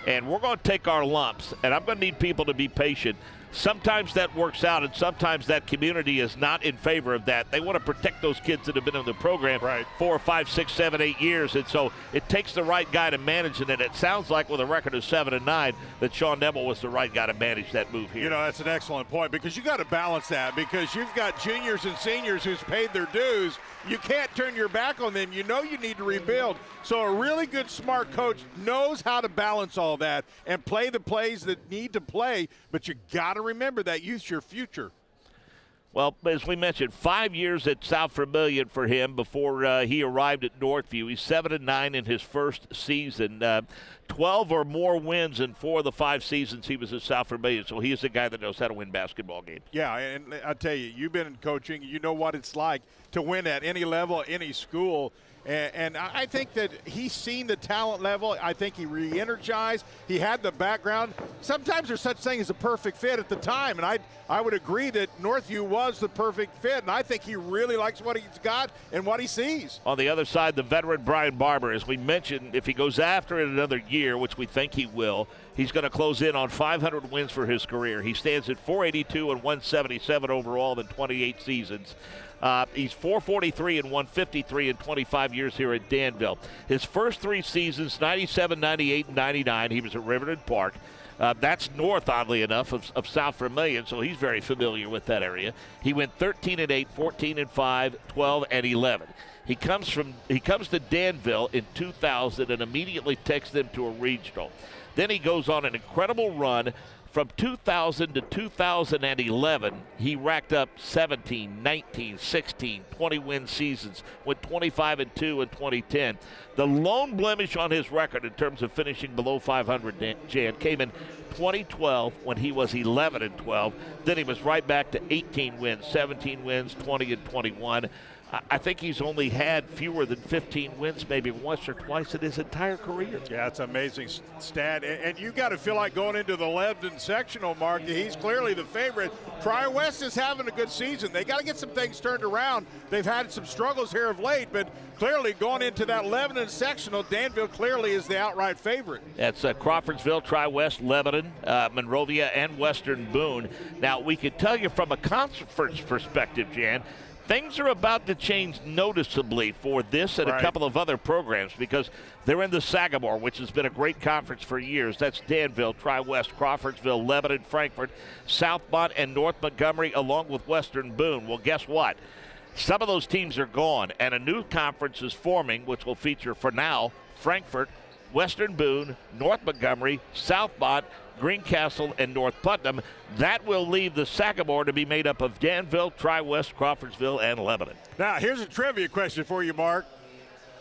and we're going to take our lumps, and I'm going to need people to be patient. Sometimes that works out, and sometimes that community is not in favor of that. They want to protect those kids that have been in the program 4, 5, 6, 7, 8 years, and so it takes the right guy to manage it. And it sounds like with a record of 7-9 that Sean Neville was the right guy to manage that move here. You know, that's an excellent point, because you got to balance that, because you've got juniors and seniors who's paid their dues. You can't turn your back on them. You know you need to rebuild. So a really good, smart coach knows how to balance all that and play the plays that need to play, but you got to remember that youth's your future. Well, as we mentioned, 5 years at South Vermillion for him before he arrived at Northview. He's 7-9 in his first season. 12 or more wins in 4 of the 5 seasons he was at South Vermillion. So he is a guy that knows how to win basketball games. Yeah, and I tell you, you've been in coaching. You know what it's like to win at any level, any school. And I think that he's seen the talent level. I think he re-energized. He had the background. Sometimes there's such thing as a perfect fit at the time, and I would agree that Northview was the perfect fit, and I think he really likes what he's got and what he sees. On the other side, the veteran Brian Barber, as we mentioned, if he goes after it another year, year, which we think he will, he's going to close in on 500 wins for his career. He stands at 482 and 177 overall in 28 seasons. He's 443 and 153 in 25 years here at Danville. His first 3 seasons, 97, 98, and 99, he was at Riverton Park. That's north, oddly enough, of South Vermilion, so he's very familiar with that area. He went 13 and 8, 14 and 5, 12 and 11. He comes to Danville in 2000 and immediately takes them to a regional. Then he goes on an incredible run. From 2000 to 2011, he racked up 17, 19, 16, 20-win seasons, went 25 and 2 in 2010. The lone blemish on his record in terms of finishing below 500, Jan, came in 2012 when he was 11 and 12. Then he was right back to 18 wins, 17 wins, 20 and 21. I think he's only had fewer than 15 wins maybe once or twice in his entire career. Yeah, it's an amazing stat. And you got to feel like going into the Lebanon sectional, Mark, he's clearly the favorite. Tri-West is having a good season. They got to get some things turned around. They've had some struggles here of late, but clearly going into that Lebanon sectional, Danville clearly is the outright favorite. That's Crawfordsville, Tri-West, Lebanon, Monrovia, and Western Boone. Now, we could tell you from a conference perspective, Jan, things are about to change noticeably for this and a couple of other programs because they're in the Sagamore, which has been a great conference for years. That's Danville, Tri-West, Crawfordsville, Lebanon, Frankfort, Southmont, and North Montgomery, along with Western Boone. Well, guess what? Some of those teams are gone, and a new conference is forming, which will feature, for now, Frankfort, Western Boone, North Montgomery, Southmont, Greencastle, and North Putnam. That will leave the Sagamore to be made up of Danville, Tri-West, Crawfordsville, and Lebanon. Now, here's a trivia question for you, Mark.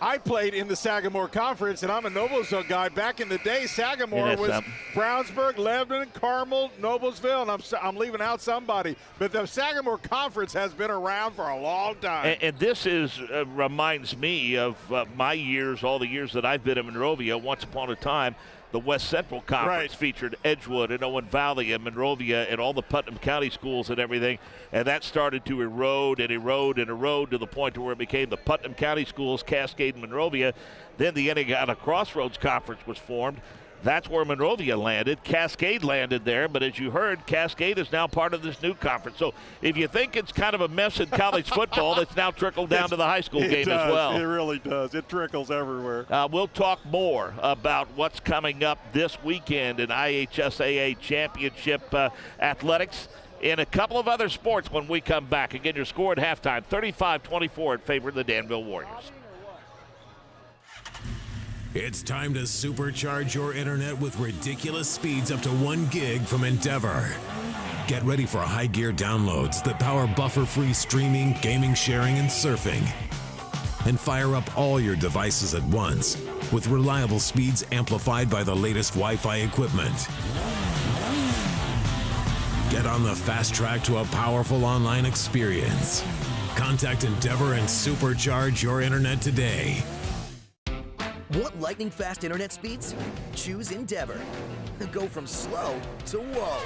I played in the Sagamore Conference, and I'm a Noblesville guy. Back in the day, Sagamore was Brownsburg, Lebanon, Carmel, Noblesville, and I'm leaving out somebody. But the Sagamore Conference has been around for a long time. And this reminds me of my years, all the years that I've been in Monrovia. Once upon a time, the West Central Conference featured Edgewood and Owen Valley and Monrovia and all the Putnam County schools and everything. And that started to erode and erode and erode to the point to where it became the Putnam County schools, Cascade and Monrovia. Then the Indiana Crossroads Conference was formed. That's where Monrovia landed. Cascade landed there, but as you heard, Cascade is now part of this new conference. So if you think it's kind of a mess in college football, it's now trickled down to the high school game as well. It really does. It trickles everywhere. We'll talk more about what's coming up this weekend in IHSAA Championship athletics in a couple of other sports when we come back. Again, your score at halftime, 35-24 in favor of the Danville Warriors. It's time to supercharge your internet with ridiculous speeds up to 1 gig from Endeavor. Get ready for high gear downloads that power buffer-free streaming, gaming, sharing, and surfing. And fire up all your devices at once with reliable speeds amplified by the latest Wi-Fi equipment. Get on the fast track to a powerful online experience. Contact Endeavor and supercharge your internet today. Want lightning fast internet speeds? Choose Endeavor. Go from slow to whoa.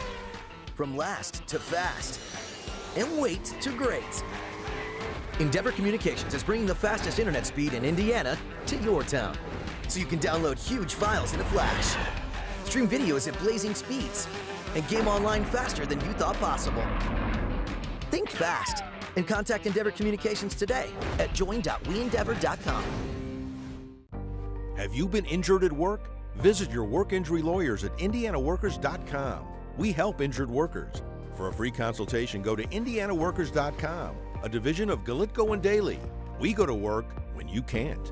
From last to fast. And wait to great. Endeavor Communications is bringing the fastest internet speed in Indiana to your town. So you can download huge files in a flash. Stream videos at blazing speeds. And game online faster than you thought possible. Think fast and contact Endeavor Communications today at join.weendeavor.com. Have you been injured at work? Visit your work injury lawyers at indianaworkers.com. We help injured workers. For a free consultation, go to indianaworkers.com, a division of Galitko and Daly. We go to work when you can't.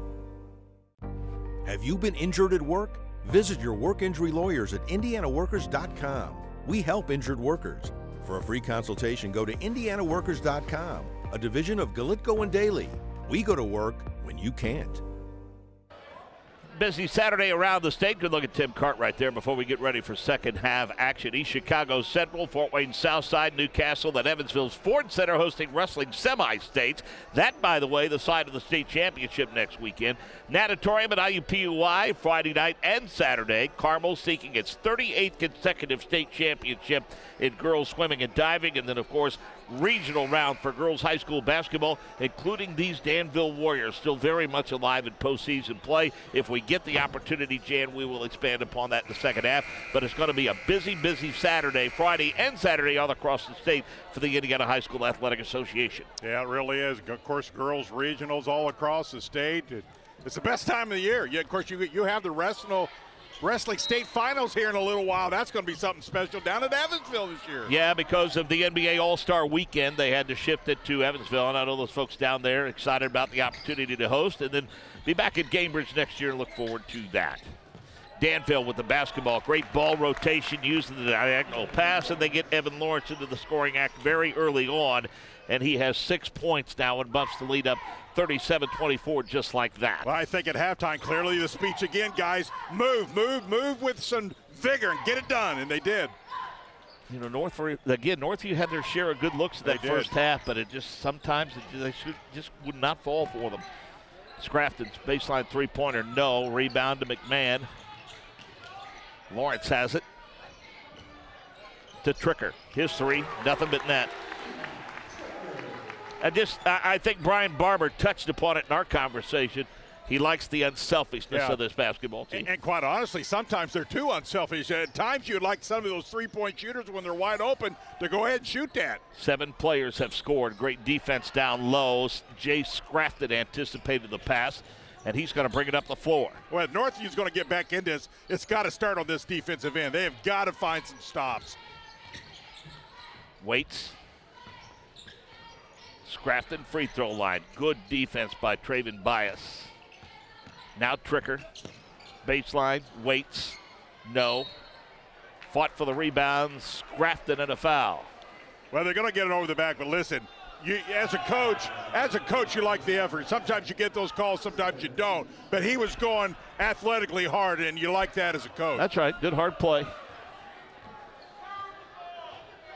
Have you been injured at work? Visit your work injury lawyers at indianaworkers.com. We help injured workers. For a free consultation, go to indianaworkers.com, a division of Galitko and Daly. We go to work when you can't. Busy Saturday around the state. Good look at Tim Cartwright there before we get ready for second half action. East Chicago Central, Fort Wayne Southside, Newcastle, and Evansville's Ford Center hosting wrestling semi-states. That, by the way, the side of the state championship next weekend. Natatorium at IUPUI Friday night and Saturday. Carmel seeking its 38th consecutive state championship in girls swimming and diving. And then, of course, regional round for girls high school basketball, including these Danville Warriors, still very much alive in postseason play. If we get the opportunity, Jan, we will expand upon that in the second half. But it's going to be a busy, busy Saturday, Friday and Saturday all across the state for the Indiana High School Athletic Association. Yeah, it really is. Of course, girls regionals all across the state. It's the best time of the year. Yeah, of course, you have the Wrestling State Finals here in a little while. That's going to be something special down at Evansville this year. Yeah, because of the NBA All-Star Weekend, they had to shift it to Evansville, and I know those folks down there excited about the opportunity to host and then be back at Cambridge next year and look forward to that. Danville with the basketball. Great ball rotation using the diagonal pass, and they get Evan Lawrence into the scoring act very early on, and he has 6 points now and bumps the lead up 37-24 just like that. Well, I think at halftime, clearly the speech again, guys, move with some vigor and get it done, and they did. You know, Northview had their share of good looks in that first half, but it just sometimes they just would not fall for them. Scrafton's baseline three-pointer, no. Rebound to McMahon. Lawrence has it to Tricker. His three, nothing but net. I think Brian Barber touched upon it in our conversation. He likes the unselfishness of this basketball team. And quite honestly, sometimes they're too unselfish. At times you'd like some of those three-point shooters when they're wide open to go ahead and shoot that. 7 players have scored. Great defense down low. Jay Scrafton anticipated the pass, and he's going to bring it up the floor. Well, Northview's going to get back into this. It's got to start on this defensive end. They have got to find some stops. Waits. Scrafton free throw line. Good defense by Traven Bias. Now Tricker. Baseline. Waits. No. Fought for the rebounds. Scrafton and a foul. Well, they're going to get it over the back, but listen, as a coach, you like the effort. Sometimes you get those calls, sometimes you don't. But he was going athletically hard, and you like that as a coach. That's right. Good hard play.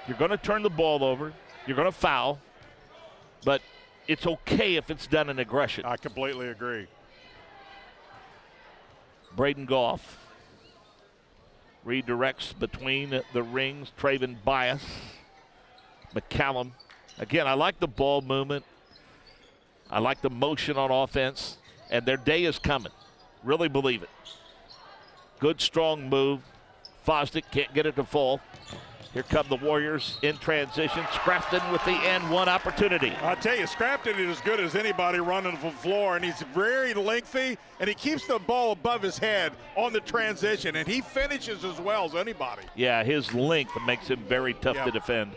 You're going to turn the ball over. You're going to foul. But it's okay if it's done in aggression. I completely agree. Braden Goff redirects between the rings. Traven Bias. McCallum. Again, I like the ball movement. I like the motion on offense. And their day is coming. Really believe it. Good, strong move. Fosdick can't get it to fall. Here come the Warriors in transition. Scrafton with the N1 opportunity. I'll tell you, Scrafton is as good as anybody running the floor, and he's very lengthy, and he keeps the ball above his head on the transition, and he finishes as well as anybody. Yeah, his length makes him very tough to defend.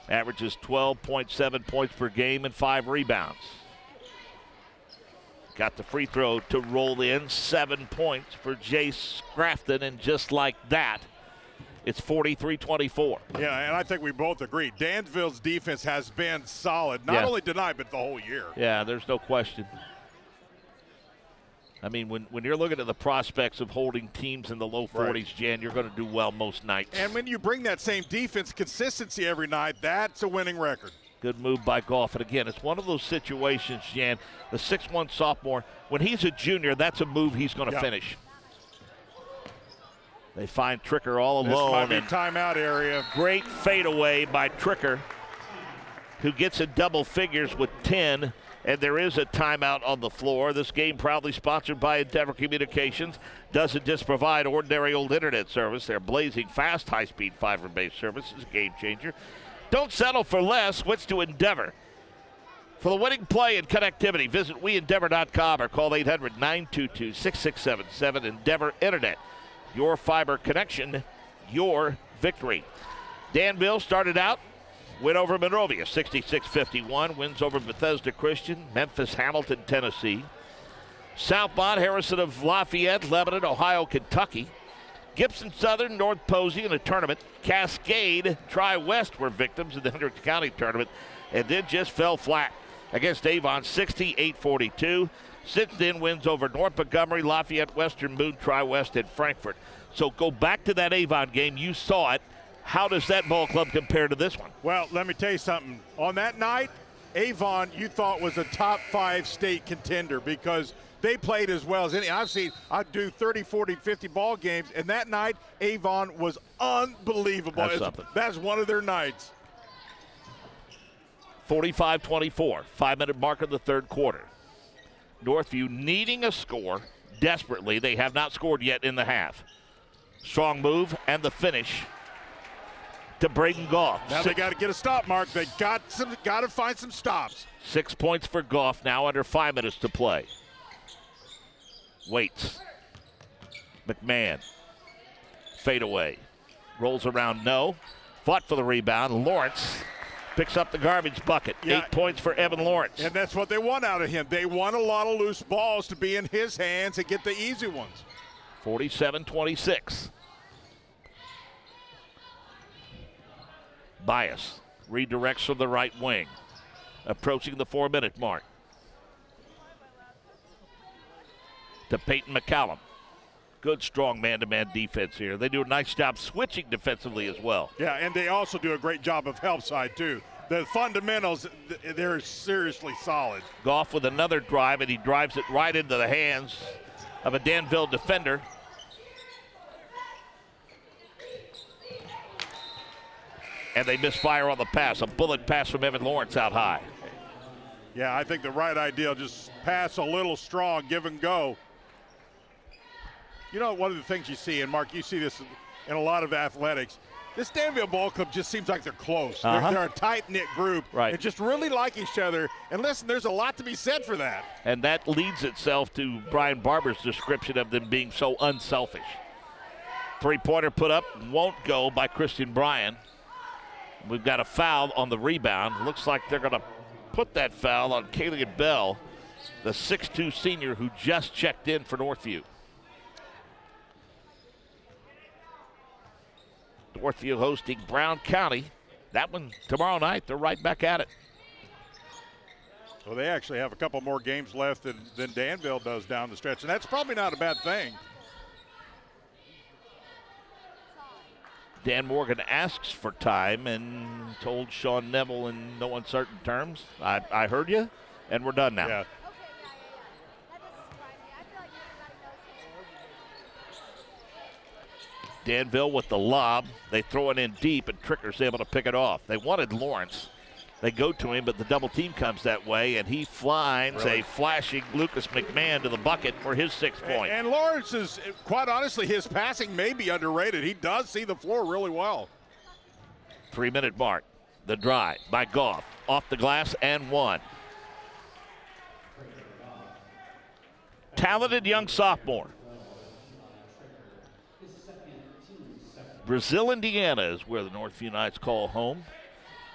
Averages 12.7 points per game and 5 rebounds. Got the free throw to roll in. 7 points for Jace Scrafton, and just like that, it's 43-24. Yeah, and I think we both agree. Danville's defense has been solid, not only tonight, but the whole year. Yeah, there's no question. I mean, when you're looking at the prospects of holding teams in the low 40s, Jan, you're going to do well most nights. And when you bring that same defense consistency every night, that's a winning record. Good move by Goff. And again, it's one of those situations, Jan, the 6'1 sophomore, when he's a junior, that's a move he's going to finish. They find Tricker all alone. This might be timeout area. Great fadeaway by Tricker, who gets in double figures with 10. And there is a timeout on the floor. This game proudly sponsored by Endeavor Communications. Doesn't just provide ordinary old internet service. Their blazing fast, high-speed fiber-based service is a game changer. Don't settle for less. Switch to Endeavor. For the winning play and connectivity, visit weendeavor.com or call 800-922-6677. Endeavor Internet. Your fiber connection, your victory. Danville started out, win over Monrovia, 66-51. Wins over Bethesda Christian, Memphis, Hamilton, Tennessee. Southmont, Harrison of Lafayette, Lebanon, Ohio, Kentucky. Gibson Southern, North Posey in a tournament. Cascade, Tri-West were victims in the Hendricks County tournament and then just fell flat against Avon, 68-42. Since then, wins over North Montgomery, Lafayette, Western Boone, Tri-West, and Frankfort. So go back to that Avon game. You saw it. How does that ball club compare to this one? Well, let me tell you something. On that night, Avon, you thought was a top 5 state contender because they played as well as any. I'd do 30, 40, 50 ball games, and that night, Avon was unbelievable. That's something. That's one of their nights. 45-24, 5-minute mark of the third quarter. Northview needing a score desperately. They have not scored yet in the half. Strong move and the finish to Braden Goff. Now they got to get a stop, Mark. They got to find some stops. 6 points for Goff now under 5 minutes to play. Waits. McMahon. Fade away. Rolls around, no. Fought for the rebound. Lawrence picks up the garbage bucket. Yeah. 8 points for Evan Lawrence. And that's what they want out of him. They want a lot of loose balls to be in his hands and get the easy ones. 47-26. Bias redirects from the right wing. Approaching the 4-minute mark. To Peyton McCallum. Good, strong man-to-man defense here. They do a nice job switching defensively as well. Yeah, and they also do a great job of help side, too. The fundamentals, they're seriously solid. Goff with another drive, and he drives it right into the hands of a Danville defender. And they misfire on the pass. A bullet pass from Evan Lawrence out high. Yeah, I think the right idea, just pass a little strong, give and go. You know, one of the things you see, and Mark, you see this in a lot of athletics, this Danville Ball Club just seems like they're close. They're a tight-knit group. Right. And just really like each other. And listen, there's a lot to be said for that. And that leads itself to Brian Barber's description of them being so unselfish. Three-pointer put up, won't go by Christian Bryan. We've got a foul on the rebound. Looks like they're going to put that foul on Kaylee Bell, the 6'2 senior who just checked in for Northview. Northview hosting Brown County. That one tomorrow night. They're right back at it. Well, they actually have a couple more games left than Danville does down the stretch, and that's probably not a bad thing. Dan Morgan asks for time and told Sean Neville in no uncertain terms, I heard you, and we're done now. Yeah. Danville with the lob. They throw it in deep, and Tricker's able to pick it off. They wanted Lawrence. They go to him, but the double team comes that way, and he finds a flashing Lucas McMahon to the bucket for his 6 point. And Lawrence is, quite honestly, his passing may be underrated. He does see the floor really well. 3-minute mark. The drive by Goff. Off the glass and one. Talented young sophomore. Brazil, Indiana is where the Northview Knights call home.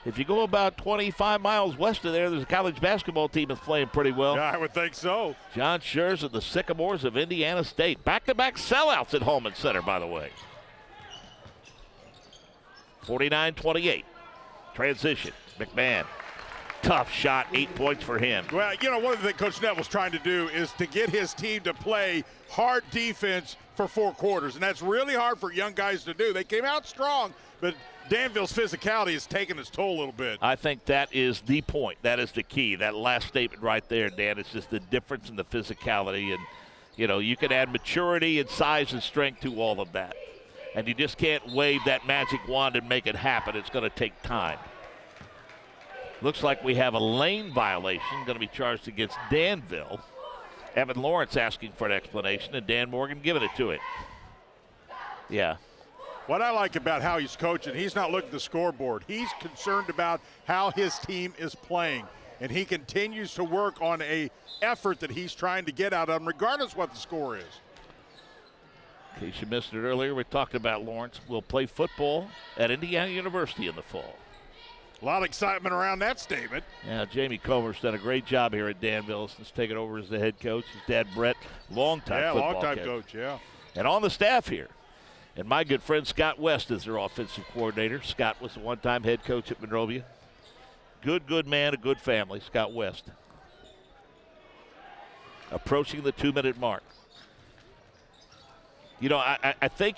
If you go about 25 miles west of there, there's a college basketball team that's playing pretty well. Yeah, I would think so. John Schurz of the Sycamores of Indiana State. Back-to-back sellouts at Holman Center, by the way. 49-28. Transition. McMahon. Tough shot, 8 points for him. Well, you know, one of the things Coach Neville's trying to do is to get his team to play hard defense for 4 quarters, and that's really hard for young guys to do. They came out strong, but Danville's physicality has taken its toll a little bit. I think that is the point. That is the key. That last statement right there, Dan, it's just the difference in the physicality. And, you know, you can add maturity and size and strength to all of that. And you just can't wave that magic wand and make it happen. It's going to take time. Looks like we have a lane violation going to be charged against Danville. Evan Lawrence asking for an explanation, and Dan Morgan giving it to it. Yeah. What I like about how he's coaching, he's not looking at the scoreboard. He's concerned about how his team is playing, and he continues to work on a effort that he's trying to get out of him, regardless what the score is. In case you missed it earlier, we talked about Lawrence will play football at Indiana University in the fall. A lot of excitement around that statement. Yeah, Jamie Comer's done a great job here at Danville since taking over as the head coach. His dad, Brett, longtime football coach, yeah. And on the staff here, and my good friend Scott West is their offensive coordinator. Scott was the one-time head coach at Monrovia. Good man, a good family, Scott West. Approaching the 2-minute mark. You know, I think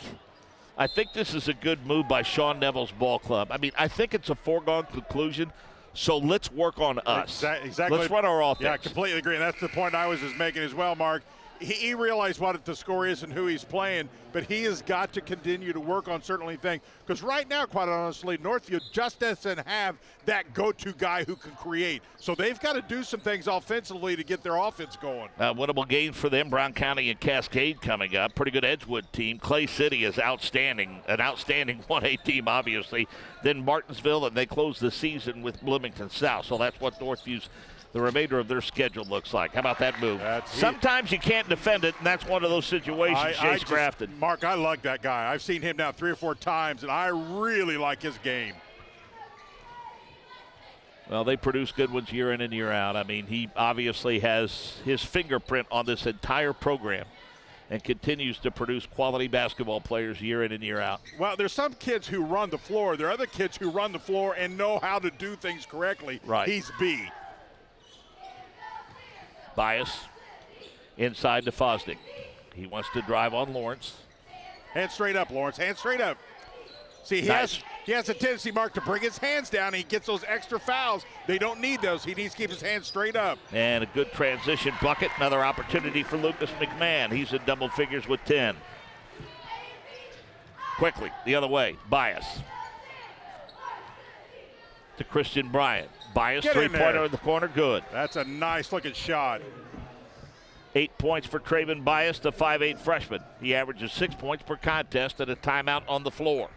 this is a good move by Sean Neville's ball club. I mean, I think it's a foregone conclusion. So let's work on us. Exactly. Let's run our offense. Yeah, completely agree. And that's the point I was just making as well, Mark. He realized what the score is and who he's playing, but he has got to continue to work on certain things. Because right now, quite honestly, Northview just doesn't have that go-to guy who can create. So they've got to do some things offensively to get their offense going. Winnable games for them, Brown County and Cascade coming up. Pretty good Edgewood team. Clay City is outstanding, an outstanding 1A team, obviously. Then Martinsville, and they close the season with Bloomington South. So that's what Northview's the remainder of their schedule looks like. How about that move? Sometimes you can't defend it, and that's one of those situations Jace crafted. Mark, I like that guy. I've seen him now 3 or 4 times, and I really like his game. Well, they produce good ones year in and year out. I mean, he obviously has his fingerprint on this entire program and continues to produce quality basketball players year in and year out. Well, there's some kids who run the floor. There are other kids who run the floor and know how to do things correctly. Right. He's B. Bias inside to Fosdick. He wants to drive on Lawrence. Hand straight up, Lawrence. Hand straight up. See, he has a tendency, Mark, to bring his hands down. He gets those extra fouls. They don't need those. He needs to keep his hands straight up. And a good transition bucket. Another opportunity for Lucas McMahon. He's in double figures with 10. Quickly, the other way. Bias. To Christian Bryant. Bias, three-pointer in the corner, good. That's a nice-looking shot. 8 points for Traven Bias, the 5'8 freshman. He averages 6 points per contest and a timeout on the floor.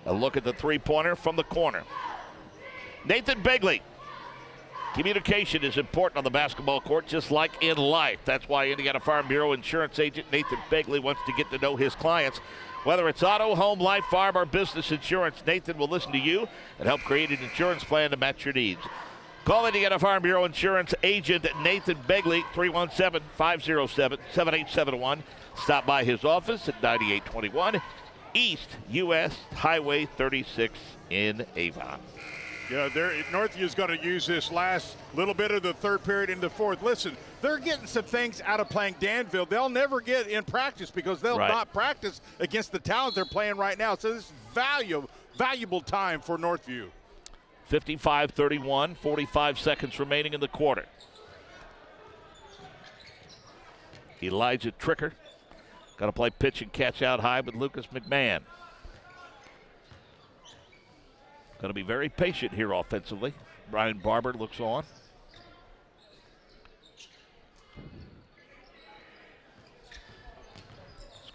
A look at the three-pointer from the corner. Nathan Begley. Communication is important on the basketball court, just like in life. That's why Indiana Farm Bureau insurance agent Nathan Begley wants to get to know his clients. Whether it's auto, home, life, farm, or business insurance, Nathan will listen to you and help create an insurance plan to match your needs. Call Indiana Farm Bureau insurance agent Nathan Begley, 317-507-7871. Stop by his office at 9821 East U.S. Highway 36 in Avon. Yeah, Northview's going to use this last little bit of the third period into fourth. Listen, they're getting some things out of playing Danville they'll never get in practice because they'll not practice against the talent they're playing right now. So this is valuable time for Northview. 55-31, 45 seconds remaining in the quarter. Elijah Tricker got to play pitch and catch out high with Lucas McMahon. Going to be very patient here offensively. Brian Barber looks on.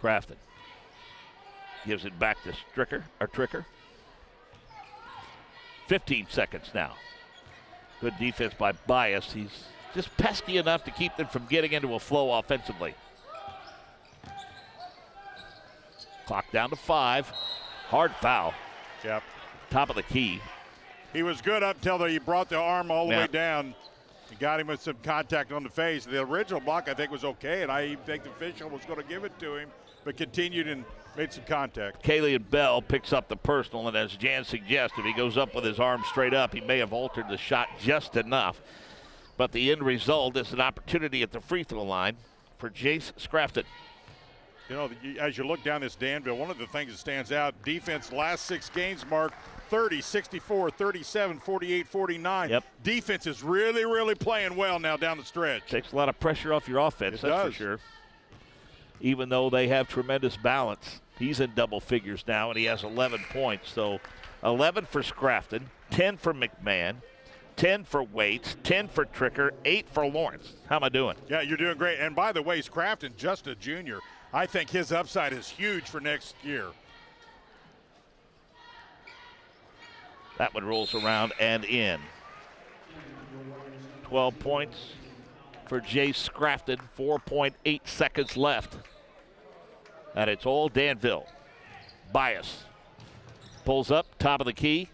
Crafton gives it back to Tricker. 15 seconds now. Good defense by Bias. He's just pesky enough to keep them from getting into a flow offensively. Clock down to 5. Hard foul. Yep. Top of the key. He was good up until he brought the arm all the way down. He got him with some contact on the face. The original block, I think, was okay, and I even think the official was going to give it to him, but continued and made some contact. Kalian Bell picks up the personal, and as Jan suggests, if he goes up with his arm straight up, he may have altered the shot just enough. But the end result is an opportunity at the free throw line for Jace Scrafton. You know, as you look down this Danville, one of the things that stands out, defense last 6 games, Mark, 30, 64, 37, 48, 49. Yep. Defense is really, really playing well now down the stretch. Takes a lot of pressure off your offense, that's for sure. Even though they have tremendous balance. He's in double figures now, and he has 11 points. So 11 for Scrafton, 10 for McMahon, 10 for Waits, 10 for Tricker, 8 for Lawrence. How am I doing? Yeah, you're doing great. And by the way, Scrafton, just a junior. I think his upside is huge for next year. That one rolls around and in. 12 points for Jace Scrafton, 4.8 seconds left. And it's all Danville. Bias pulls up, top of the key,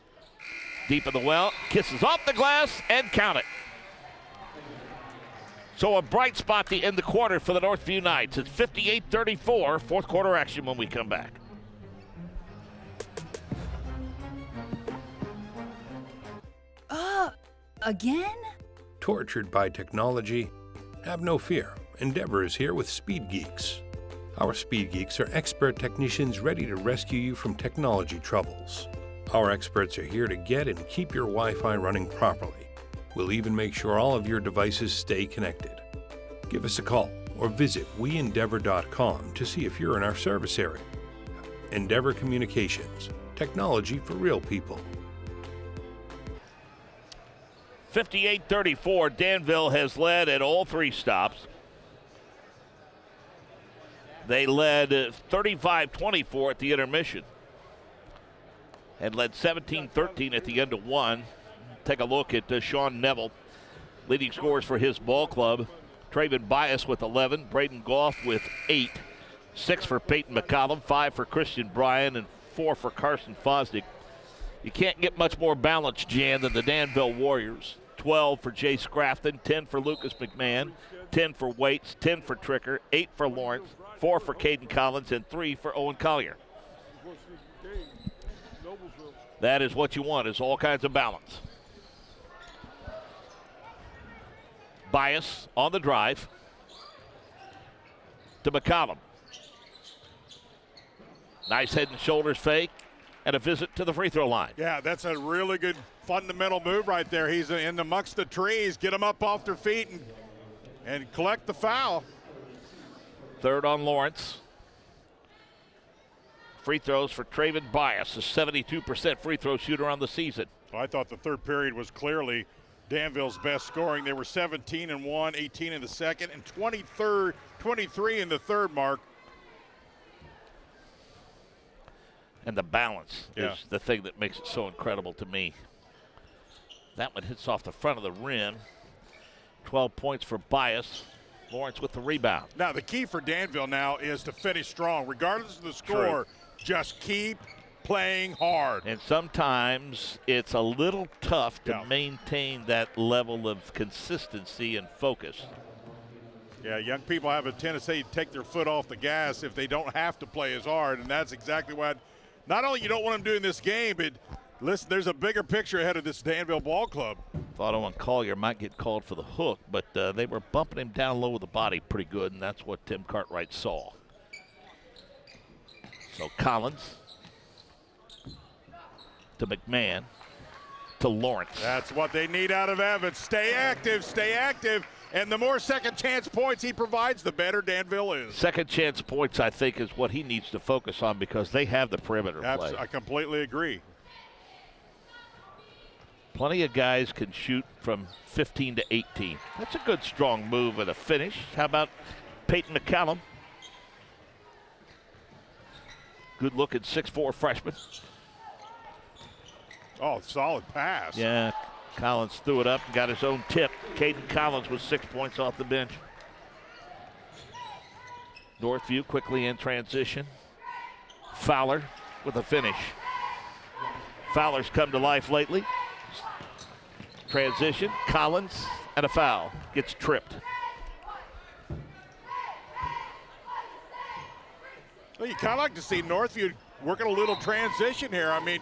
deep in the well, kisses off the glass, and count it. So a bright spot to end the quarter for the Northview Knights. It's 58-34, fourth quarter action when we come back. Again? Tortured by technology? Have no fear. Endeavor is here with Speed Geeks. Our Speed Geeks are expert technicians ready to rescue you from technology troubles. Our experts are here to get and keep your Wi-Fi running properly. We'll even make sure all of your devices stay connected. Give us a call or visit weendeavor.com to see if you're in our service area. Endeavor Communications, technology for real people. 58-34, Danville has led at all three stops. They led 35-24 at the intermission and led 17-13 at the end of one. Take a look at Sean Neville, leading scorers for his ball club. Traven Bias with 11, Braden Goff with 8, 6 for Peyton McCollum, 5 for Christian Bryan, and 4 for Carson Fosdick. You can't get much more balanced, Jan, than the Danville Warriors. 12 for Jay Scrafton, 10 for Lucas McMahon, 10 for Waits, 10 for Tricker, 8 for Lawrence, 4 for Caden Collins, and 3 for Owen Collier. That is what you want, is all kinds of balance. Bias on the drive to McCollum. Nice head and shoulders fake and a visit to the free throw line. Yeah, that's a really good fundamental move right there. He's in amongst the trees. Get them up off their feet and collect the foul. Third on Lawrence. Free throws for Traven Bias, a 72% free throw shooter on the season. Well, I thought the third period was clearly Danville's best scoring. They were 17 in one, 18 in the second, and 23 in the third, Mark. And the balance is the thing that makes it so incredible to me. That one hits off the front of the rim. 12 points for Bias. Lawrence with the rebound. Now, the key for Danville now is to finish strong. Regardless of the score, just keep playing hard. And sometimes it's a little tough to maintain that level of consistency and focus. Yeah, young people have a tendency to take their foot off the gas if they don't have to play as hard, and that's exactly what not only you don't want them doing this game, but listen, there's a bigger picture ahead of this Danville ball club. Thought Owen Collier might get called for the hook, but they were bumping him down low with the body pretty good, and that's what Tim Cartwright saw. So Collins to McMahon to Lawrence. That's what they need out of Evans. Stay active, stay active. And the more second chance points he provides, the better Danville is. Second chance points, I think, is what he needs to focus on because they have the perimeter play. I completely agree. Plenty of guys can shoot from 15 to 18. That's a good, strong move and a finish. How about Peyton McCallum? Good looking 6'4" freshman. Oh, solid pass. Yeah, Collins threw it up and got his own tip. Caden Collins with 6 points off the bench. Northview quickly in transition. Fowler with a finish. Fowler's come to life lately. Transition, Collins, and a foul. Gets tripped. Well, you kind of like to see Northview working a little transition here. I mean,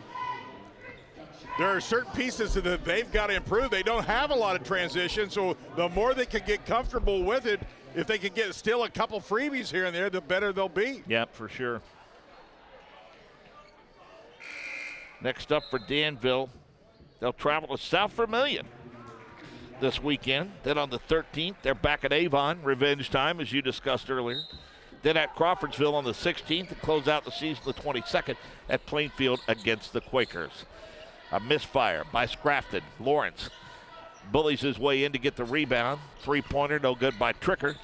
there are certain pieces that they've got to improve. They don't have a lot of transition, so the more they can get comfortable with it, if they can get still a couple freebies here and there, the better they'll be. Yep, for sure. Next up for Danville, they'll travel to South Vermilion this weekend. Then on the 13th, they're back at Avon, revenge time, as you discussed earlier. Then at Crawfordsville on the 16th to close out the season the 22nd at Plainfield against the Quakers. A misfire by Scrafton. Lawrence bullies his way in to get the rebound. Three-pointer, no good by Tricker.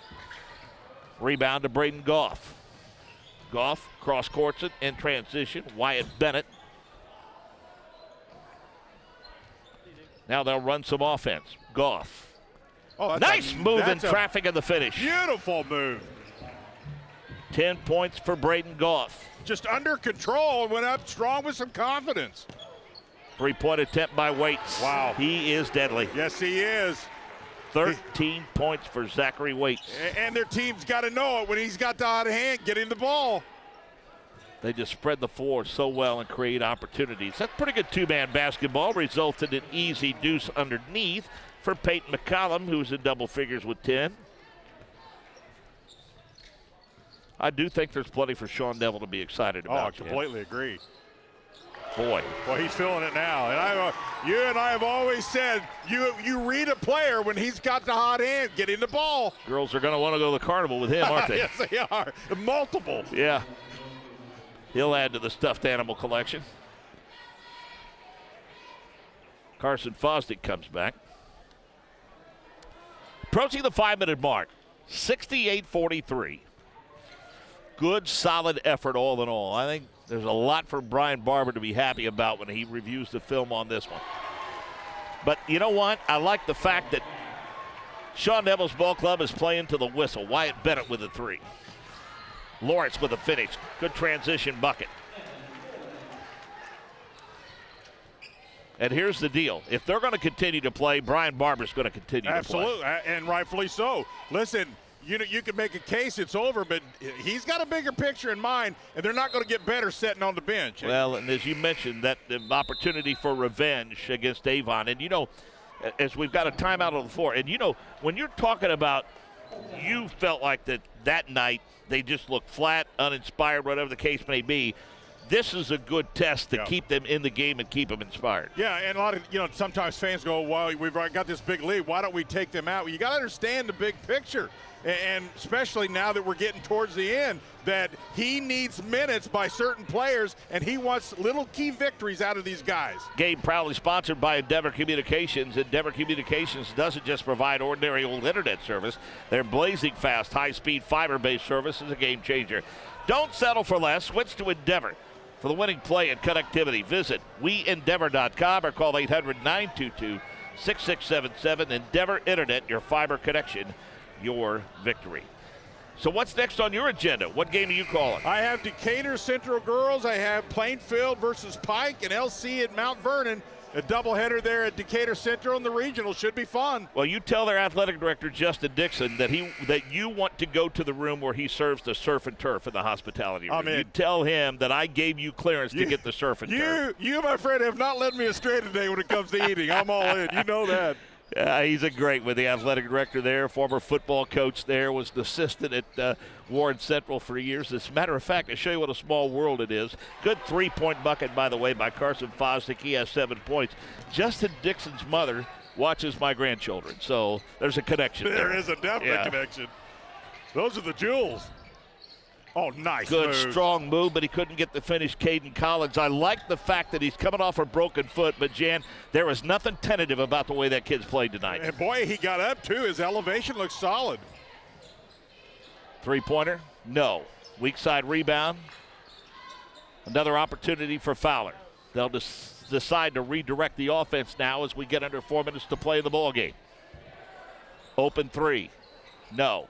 Rebound to Braden Goff. Goff cross-courts it in transition. Wyatt Bennett. Now they'll run some offense. Goff. Oh, nice move in traffic in the finish. Beautiful move. 10 points for Braden Goff. Just under control, went up strong with some confidence. Three-point attempt by Waits. Wow. He is deadly. Yes, he is. 13 points for Zachary Waits. And their team's got to know it when he's got the hot hand getting the ball. They just spread the floor so well and create opportunities. That's pretty good two-man basketball. Resulted in easy deuce underneath for Peyton McCollum, who's in double figures with 10. I do think there's plenty for Sean Neville to be excited about. Oh, I completely agree. Boy. Well, he's feeling it now. And you and I have always said, you read a player when he's got the hot hand, getting the ball. Girls are going to want to go to the carnival with him, aren't they? Yes, they are. Multiple. Yeah. He'll add to the stuffed animal collection. Carson Fosdick comes back. Approaching the 5-minute mark, 68-43. Good, solid effort all in all. I think there's a lot for Brian Barber to be happy about when he reviews the film on this one. But you know what? I like the fact that Sean Neville's ball club is playing to the whistle. Wyatt Bennett with a 3. Lawrence with a finish. Good transition bucket. And here's the deal. If they're going to continue to play, Brian Barber's going to continue to play. Absolutely, and rightfully so. Listen, you can make a case it's over, but he's got a bigger picture in mind, and they're not going to get better sitting on the bench. Well, and as you mentioned, that the opportunity for revenge against Avon. And, you know, as we've got a timeout on the floor, and, you know, when you're talking about you felt like that night they just looked flat, uninspired, whatever the case may be, this is a good test to keep them in the game and keep them inspired. Yeah, and a lot of, sometimes fans go, well, we've got this big lead. Why don't we take them out? Well, you got to understand the big picture. And especially now that we're getting towards the end, that he needs minutes by certain players, and he wants little key victories out of these guys. Game proudly sponsored by Endeavor Communications. Endeavor Communications doesn't just provide ordinary old internet service. Their blazing fast, high-speed, fiber-based service is a game changer. Don't settle for less. Switch to Endeavor. For the winning play and connectivity, visit weendeavor.com or call 800-922-6677. Endeavor Internet, your fiber connection, your victory. So what's next on your agenda? What game are you calling? I have Decatur Central girls. I have Plainfield versus Pike and LC at Mount Vernon. A doubleheader there at Decatur Central, and the regional should be fun. Well, you tell their athletic director, Justin Dixon, that you want to go to the room where he serves the surf and turf in the hospitality room. You tell him that I gave you clearance to get the surf and turf. You, my friend, have not led me astray today when it comes to eating. I'm all in. You know that. He's a great with the athletic director there, former football coach there, was an assistant at Warren Central for years. As a matter of fact, I show you what a small world it is. Good three-point bucket, by the way, by Carson Fosdick. He has 7 points. Justin Dixon's mother watches my grandchildren, so there's a connection there. There is a definite connection. Those are the jewels. Oh, nice Good, move. Strong move, but he couldn't get the finish. Caden Collins. I like the fact that he's coming off a broken foot, but, Jan, there was nothing tentative about the way that kid's played tonight. And, boy, he got up, too. His elevation looks solid. Three-pointer? No. Weak side rebound. Another opportunity for Fowler. They'll decide to redirect the offense now as we get under 4 minutes to play the ball game. Open three. No.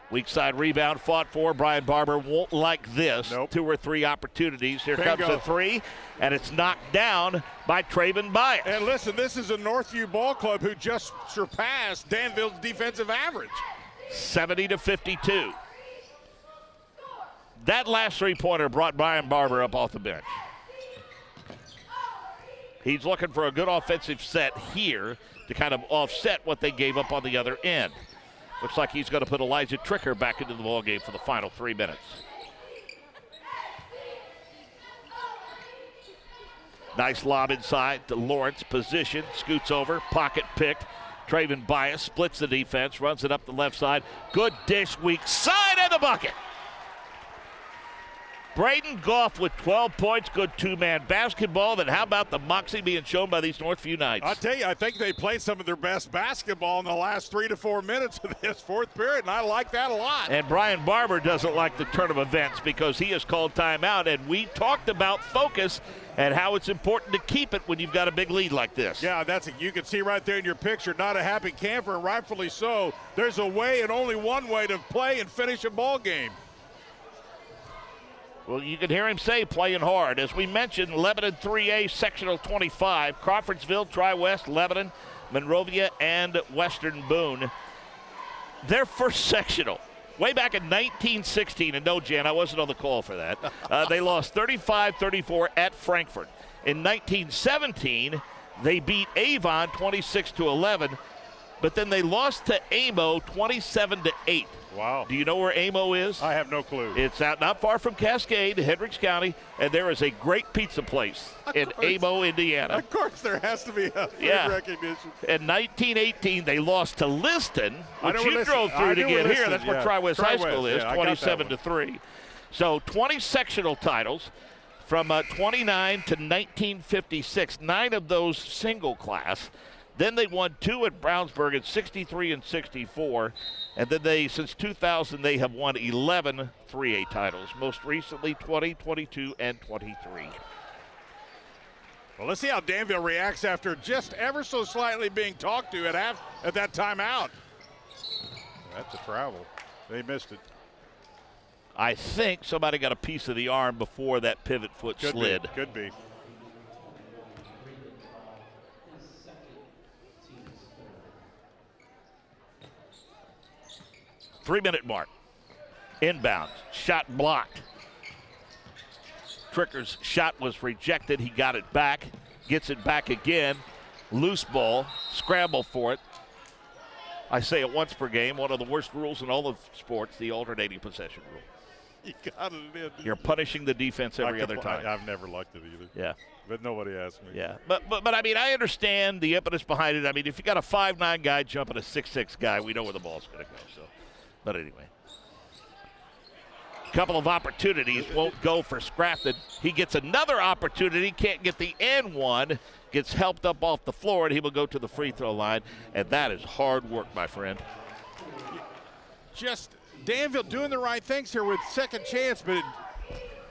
Weak side rebound fought for. Brian Barber won't like this. Nope. 2 or 3 opportunities. Here Bingo. comes a 3, and it's knocked down by Traven Bias. And listen, this is a Northview ball club who just surpassed Danville's defensive average. 70-52. That last three-pointer brought Brian Barber up off the bench. He's looking for a good offensive set here to kind of offset what they gave up on the other end. Looks like he's going to put Elijah Tricker back into the ballgame for the final 3 minutes. Nice lob inside to Lawrence. Position, scoots over, pocket picked. Traven Bias splits the defense, runs it up the left side. Good dish, weak side, and the bucket. Braden Goff with 12 points, good two-man basketball. Then how about the moxie being shown by these Northview Knights? I'll tell you, I think they played some of their best basketball in the last 3 to 4 minutes of this fourth period, and I like that a lot. And Brian Barber doesn't like the turn of events because he has called timeout, and we talked about focus and how it's important to keep it when you've got a big lead like this. Yeah, you can see right there in your picture, not a happy camper, and rightfully so. There's a way and only one way to play and finish a ball game. Well, you can hear him say playing hard. As we mentioned, Lebanon 3A Sectional 25, Crawfordsville, Tri-West, Lebanon, Monrovia, and Western Boone. Their first sectional, way back in 1916, and no, Jan, I wasn't on the call for that. They lost 35-34 at Frankfort. In 1917, they beat Avon 26-11. but then they lost to Amo 27-8. Wow. Do you know where Amo is? I have no clue. It's out not far from Cascade, Hendricks County, and there is a great pizza place in Amo, Indiana. Of course, there has to be a food recognition. In 1918, they lost to Liston, which you drove through to get here. That's where Tri-West High School is, 27-3. So 20 sectional titles from 29 to 1956. 9 of those single class. Then they won 2 at Brownsburg at 63 and 64. And then since 2000, they have won 11 3A titles. Most recently, 20, 22, and 23. Well, let's see how Danville reacts after just ever so slightly being talked to at that timeout. That's a travel. They missed it. I think somebody got a piece of the arm before that pivot foot slid. Could be. Three-minute mark. Inbound. Shot blocked. Tricker's shot was rejected. He got it back. Gets it back again. Loose ball. Scramble for it. I say it once per game. One of the worst rules in all of sports, the alternating possession rule. You got it in. You're punishing the defense every other time. I've never liked it either. Yeah. But nobody asked me. Yeah. But I mean, I understand the impetus behind it. I mean, if you got a 5'9" guy jumping a 6'6" guy, we know where the ball's going to go. So, but anyway. Couple of opportunities won't go for Scrafton. He gets another opportunity, can't get the end one, gets helped up off the floor, and he will go to the free throw line. And that is hard work, my friend. Just Danville doing the right things here with second chance, but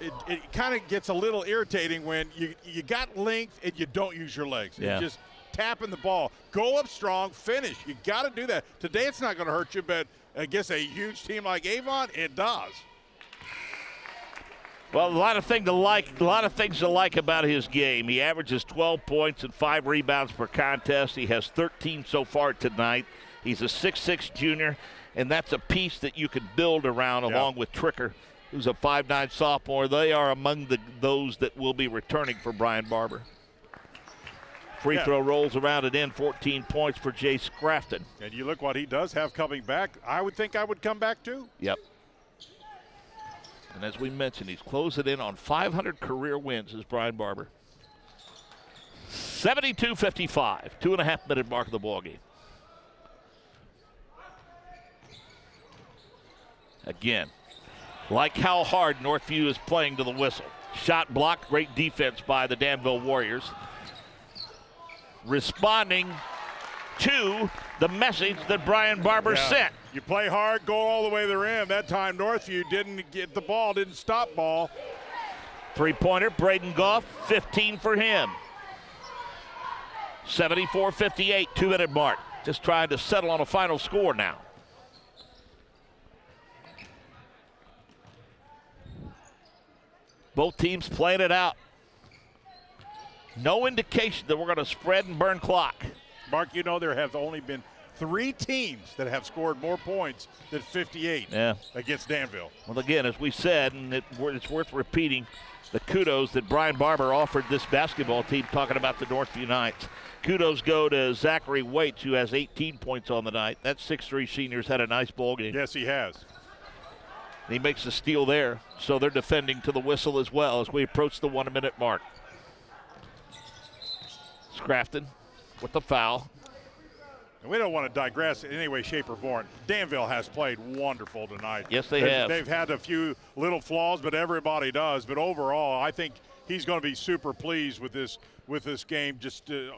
it kind of gets a little irritating when you got length and you don't use your legs. Yeah. Just tapping the ball. Go up strong, finish. You got to do that. Today it's not going to hurt you, but against a huge team like Avon, it does. Well, a lot of things to like about his game. He averages 12 points and 5 rebounds per contest. He has 13 so far tonight. He's a 6'6" junior, and that's a piece that you can build around along with Tricker, who's a 5'9" sophomore. They are among those that will be returning for Brian Barber. Free throw rolls around and in, 14 points for Jace Scrafton. And you look what he does have coming back. I would think I would come back too. Yep. And as we mentioned, he's closing in on 500 career wins as Brian Barber. 72-55, 2.5-minute mark of the ballgame. Again, like how hard Northview is playing to the whistle. Shot blocked, great defense by the Danville Warriors. Responding to the message that Brian Barber sent. You play hard, go all the way to the rim. That time Northview didn't get the ball, didn't stop ball. Three-pointer, Braden Goff, 15 for him. 74-58, 2-minute mark. Just trying to settle on a final score now. Both teams playing it out. No indication that we're going to spread and burn clock. Mark, you know there have only been 3 teams that have scored more points than 58 against Danville. Well, again, as we said, and it's worth repeating, the kudos that Brian Barber offered this basketball team, talking about the Northview Knights. Kudos go to Zachary Waits, who has 18 points on the night. That 6'3" senior's had a nice ball game. Yes, he has. And he makes a steal there, so they're defending to the whistle as well as we approach the 1-minute mark. Scrafton with the foul. And we don't want to digress in any way, shape, or form. Danville has played wonderful tonight. Yes, they have. They've had a few little flaws, but everybody does. But overall, I think he's going to be super pleased with this game, just the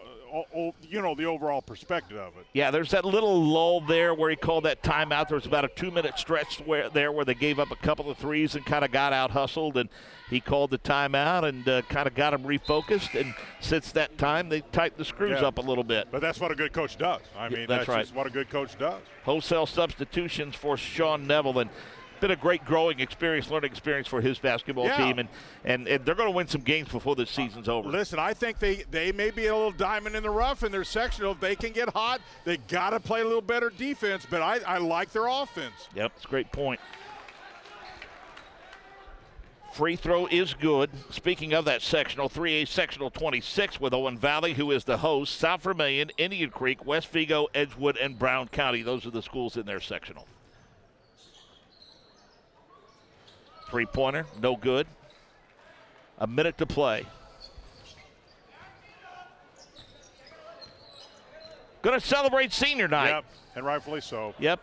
overall perspective of it. Yeah, there's that little lull there where he called that timeout. There was about a 2-minute stretch where they gave up a couple of threes and kind of got out hustled, and he called the timeout and kind of got them refocused. And since that time, they tightened the screws up a little bit. But that's what a good coach does. I mean, that's right. Just what a good coach does. Wholesale substitutions for Sean Neville, and been a great growing experience, learning experience for his basketball team, and they're going to win some games before the season's over. Listen, I think they may be a little diamond in the rough in their sectional. If they can get hot, they got to play a little better defense, but I like their offense. Yep, that's a great point. Free throw is good. Speaking of that sectional, 3A sectional 26 with Owen Valley, who is the host, South Vermilion, Indian Creek, West Vigo, Edgewood, and Brown County. Those are the schools in their sectional. Three-pointer, no good. A minute to play. Going to celebrate senior night. Yep, and rightfully so. Yep.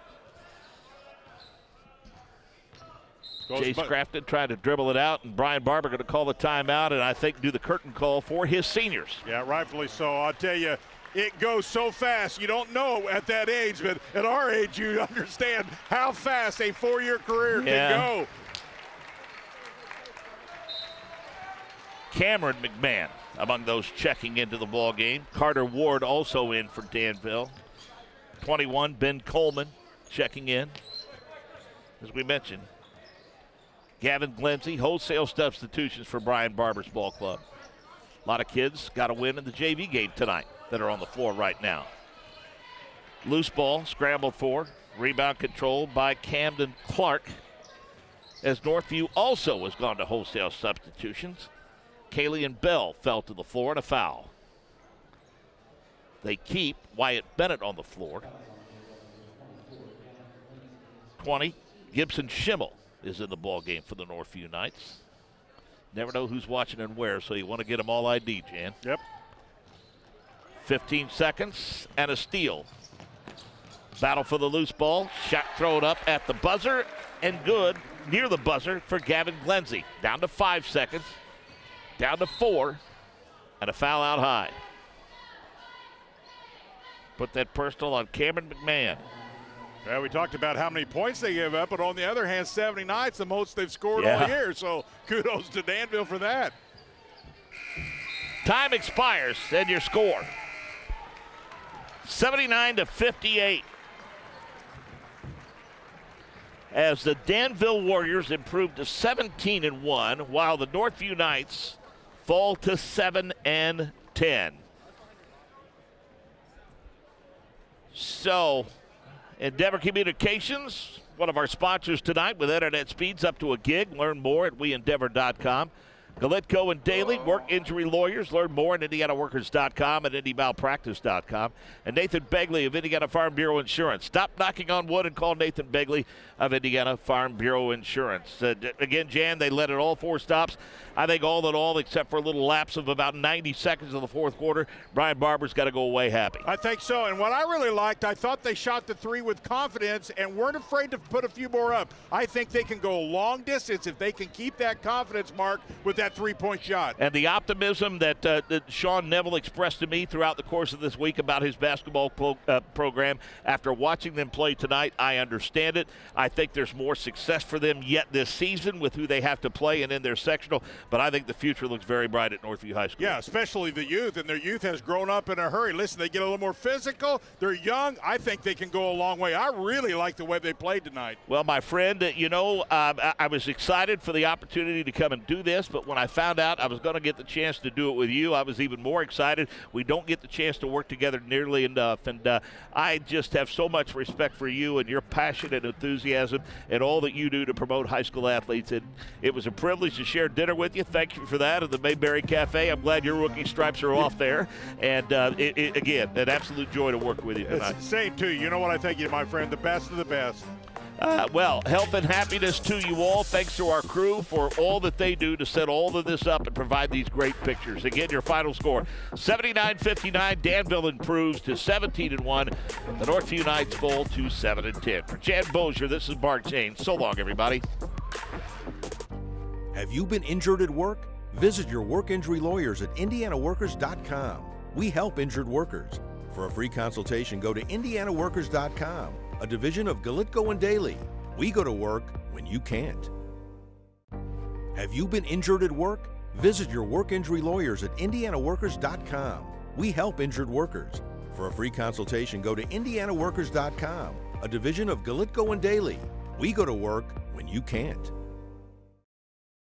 Chase Crafton trying to dribble it out, and Brian Barber going to call the timeout and I think do the curtain call for his seniors. Yeah, rightfully so. I'll tell you, it goes so fast. You don't know at that age, but at our age, you understand how fast a 4-year career can go. Cameron McMahon among those checking into the ball game. Carter Ward also in for Danville. 21, Ben Coleman checking in. As we mentioned, Gavin Glenzie, wholesale substitutions for Brian Barber's ball club. A lot of kids got a win in the JV game tonight that are on the floor right now. Loose ball, scrambled for, rebound controlled by Camden Clark, as Northview also has gone to wholesale substitutions. Kalian Bell fell to the floor and a foul. They keep Wyatt Bennett on the floor. 20, Gibson Schimmel is in the ball game for the Northview Knights. Never know who's watching and where, so you want to get them all ID, Jan. Yep. 15 seconds and a steal. Battle for the loose ball. Shot thrown up at the buzzer and good near the buzzer for Gavin Glenzie. Down to 5 seconds. Down to 4 and a foul out high. Put that personal on Cameron McMahon. Well, we talked about how many points they give up, but on the other hand, 79 is the most they've scored all year. So kudos to Danville for that. Time expires, and your score. 79-58. As the Danville Warriors improve to 17-1, while the Northview Knights fall to 7-10. So, Endeavor Communications, one of our sponsors tonight with internet speeds up to a gig. Learn more at weendeavor.com. Galitko and Daly, work injury lawyers. Learn more at IndianaWorkers.com and IndyMalpractice.com. And Nathan Begley of Indiana Farm Bureau Insurance. Stop knocking on wood and call Nathan Begley of Indiana Farm Bureau Insurance. Again, Jan, they led at all 4 stops. I think all in all, except for a little lapse of about 90 seconds of the fourth quarter, Brian Barber's got to go away happy. I think so. And what I really liked, I thought they shot the 3 with confidence and weren't afraid to put a few more up. I think they can go a long distance if they can keep that confidence, Mark, with that 3-point shot. And the optimism that Sean Neville expressed to me throughout the course of this week about his basketball program, after watching them play tonight, I understand it. I think there's more success for them yet this season with who they have to play and in their sectional. But I think the future looks very bright at Northview High School. Yeah, especially the youth, and their youth has grown up in a hurry. Listen, they get a little more physical. They're young. I think they can go a long way. I really like the way they played tonight. Well, my friend, I was excited for the opportunity to come and do this, but when I found out I was going to get the chance to do it with you, I was even more excited. We don't get the chance to work together nearly enough, and I just have so much respect for you and your passion and enthusiasm and all that you do to promote high school athletes. And it was a privilege to share dinner with you. Thank you for that at the Mayberry Cafe. I'm glad your rookie stripes are off there. And, again, an absolute joy to work with you tonight. Same to you. You know what I think you, my friend, the best of the best. Well, health and happiness to you all. Thanks to our crew for all that they do to set all of this up and provide these great pictures. Again, your final score, 79-59. Danville improves to 17-1. The Northview Knights fall to 7-10. For Jan Bozier, this is Mark James. So long, everybody. Have you been injured at work? Visit your work injury lawyers at IndianaWorkers.com. We help injured workers. For a free consultation, go to IndianaWorkers.com, a division of Galitko and Daly. We go to work when you can't. Have you been injured at work? Visit your work injury lawyers at IndianaWorkers.com. We help injured workers. For a free consultation, go to IndianaWorkers.com, a division of Galitko and Daly. We go to work when you can't.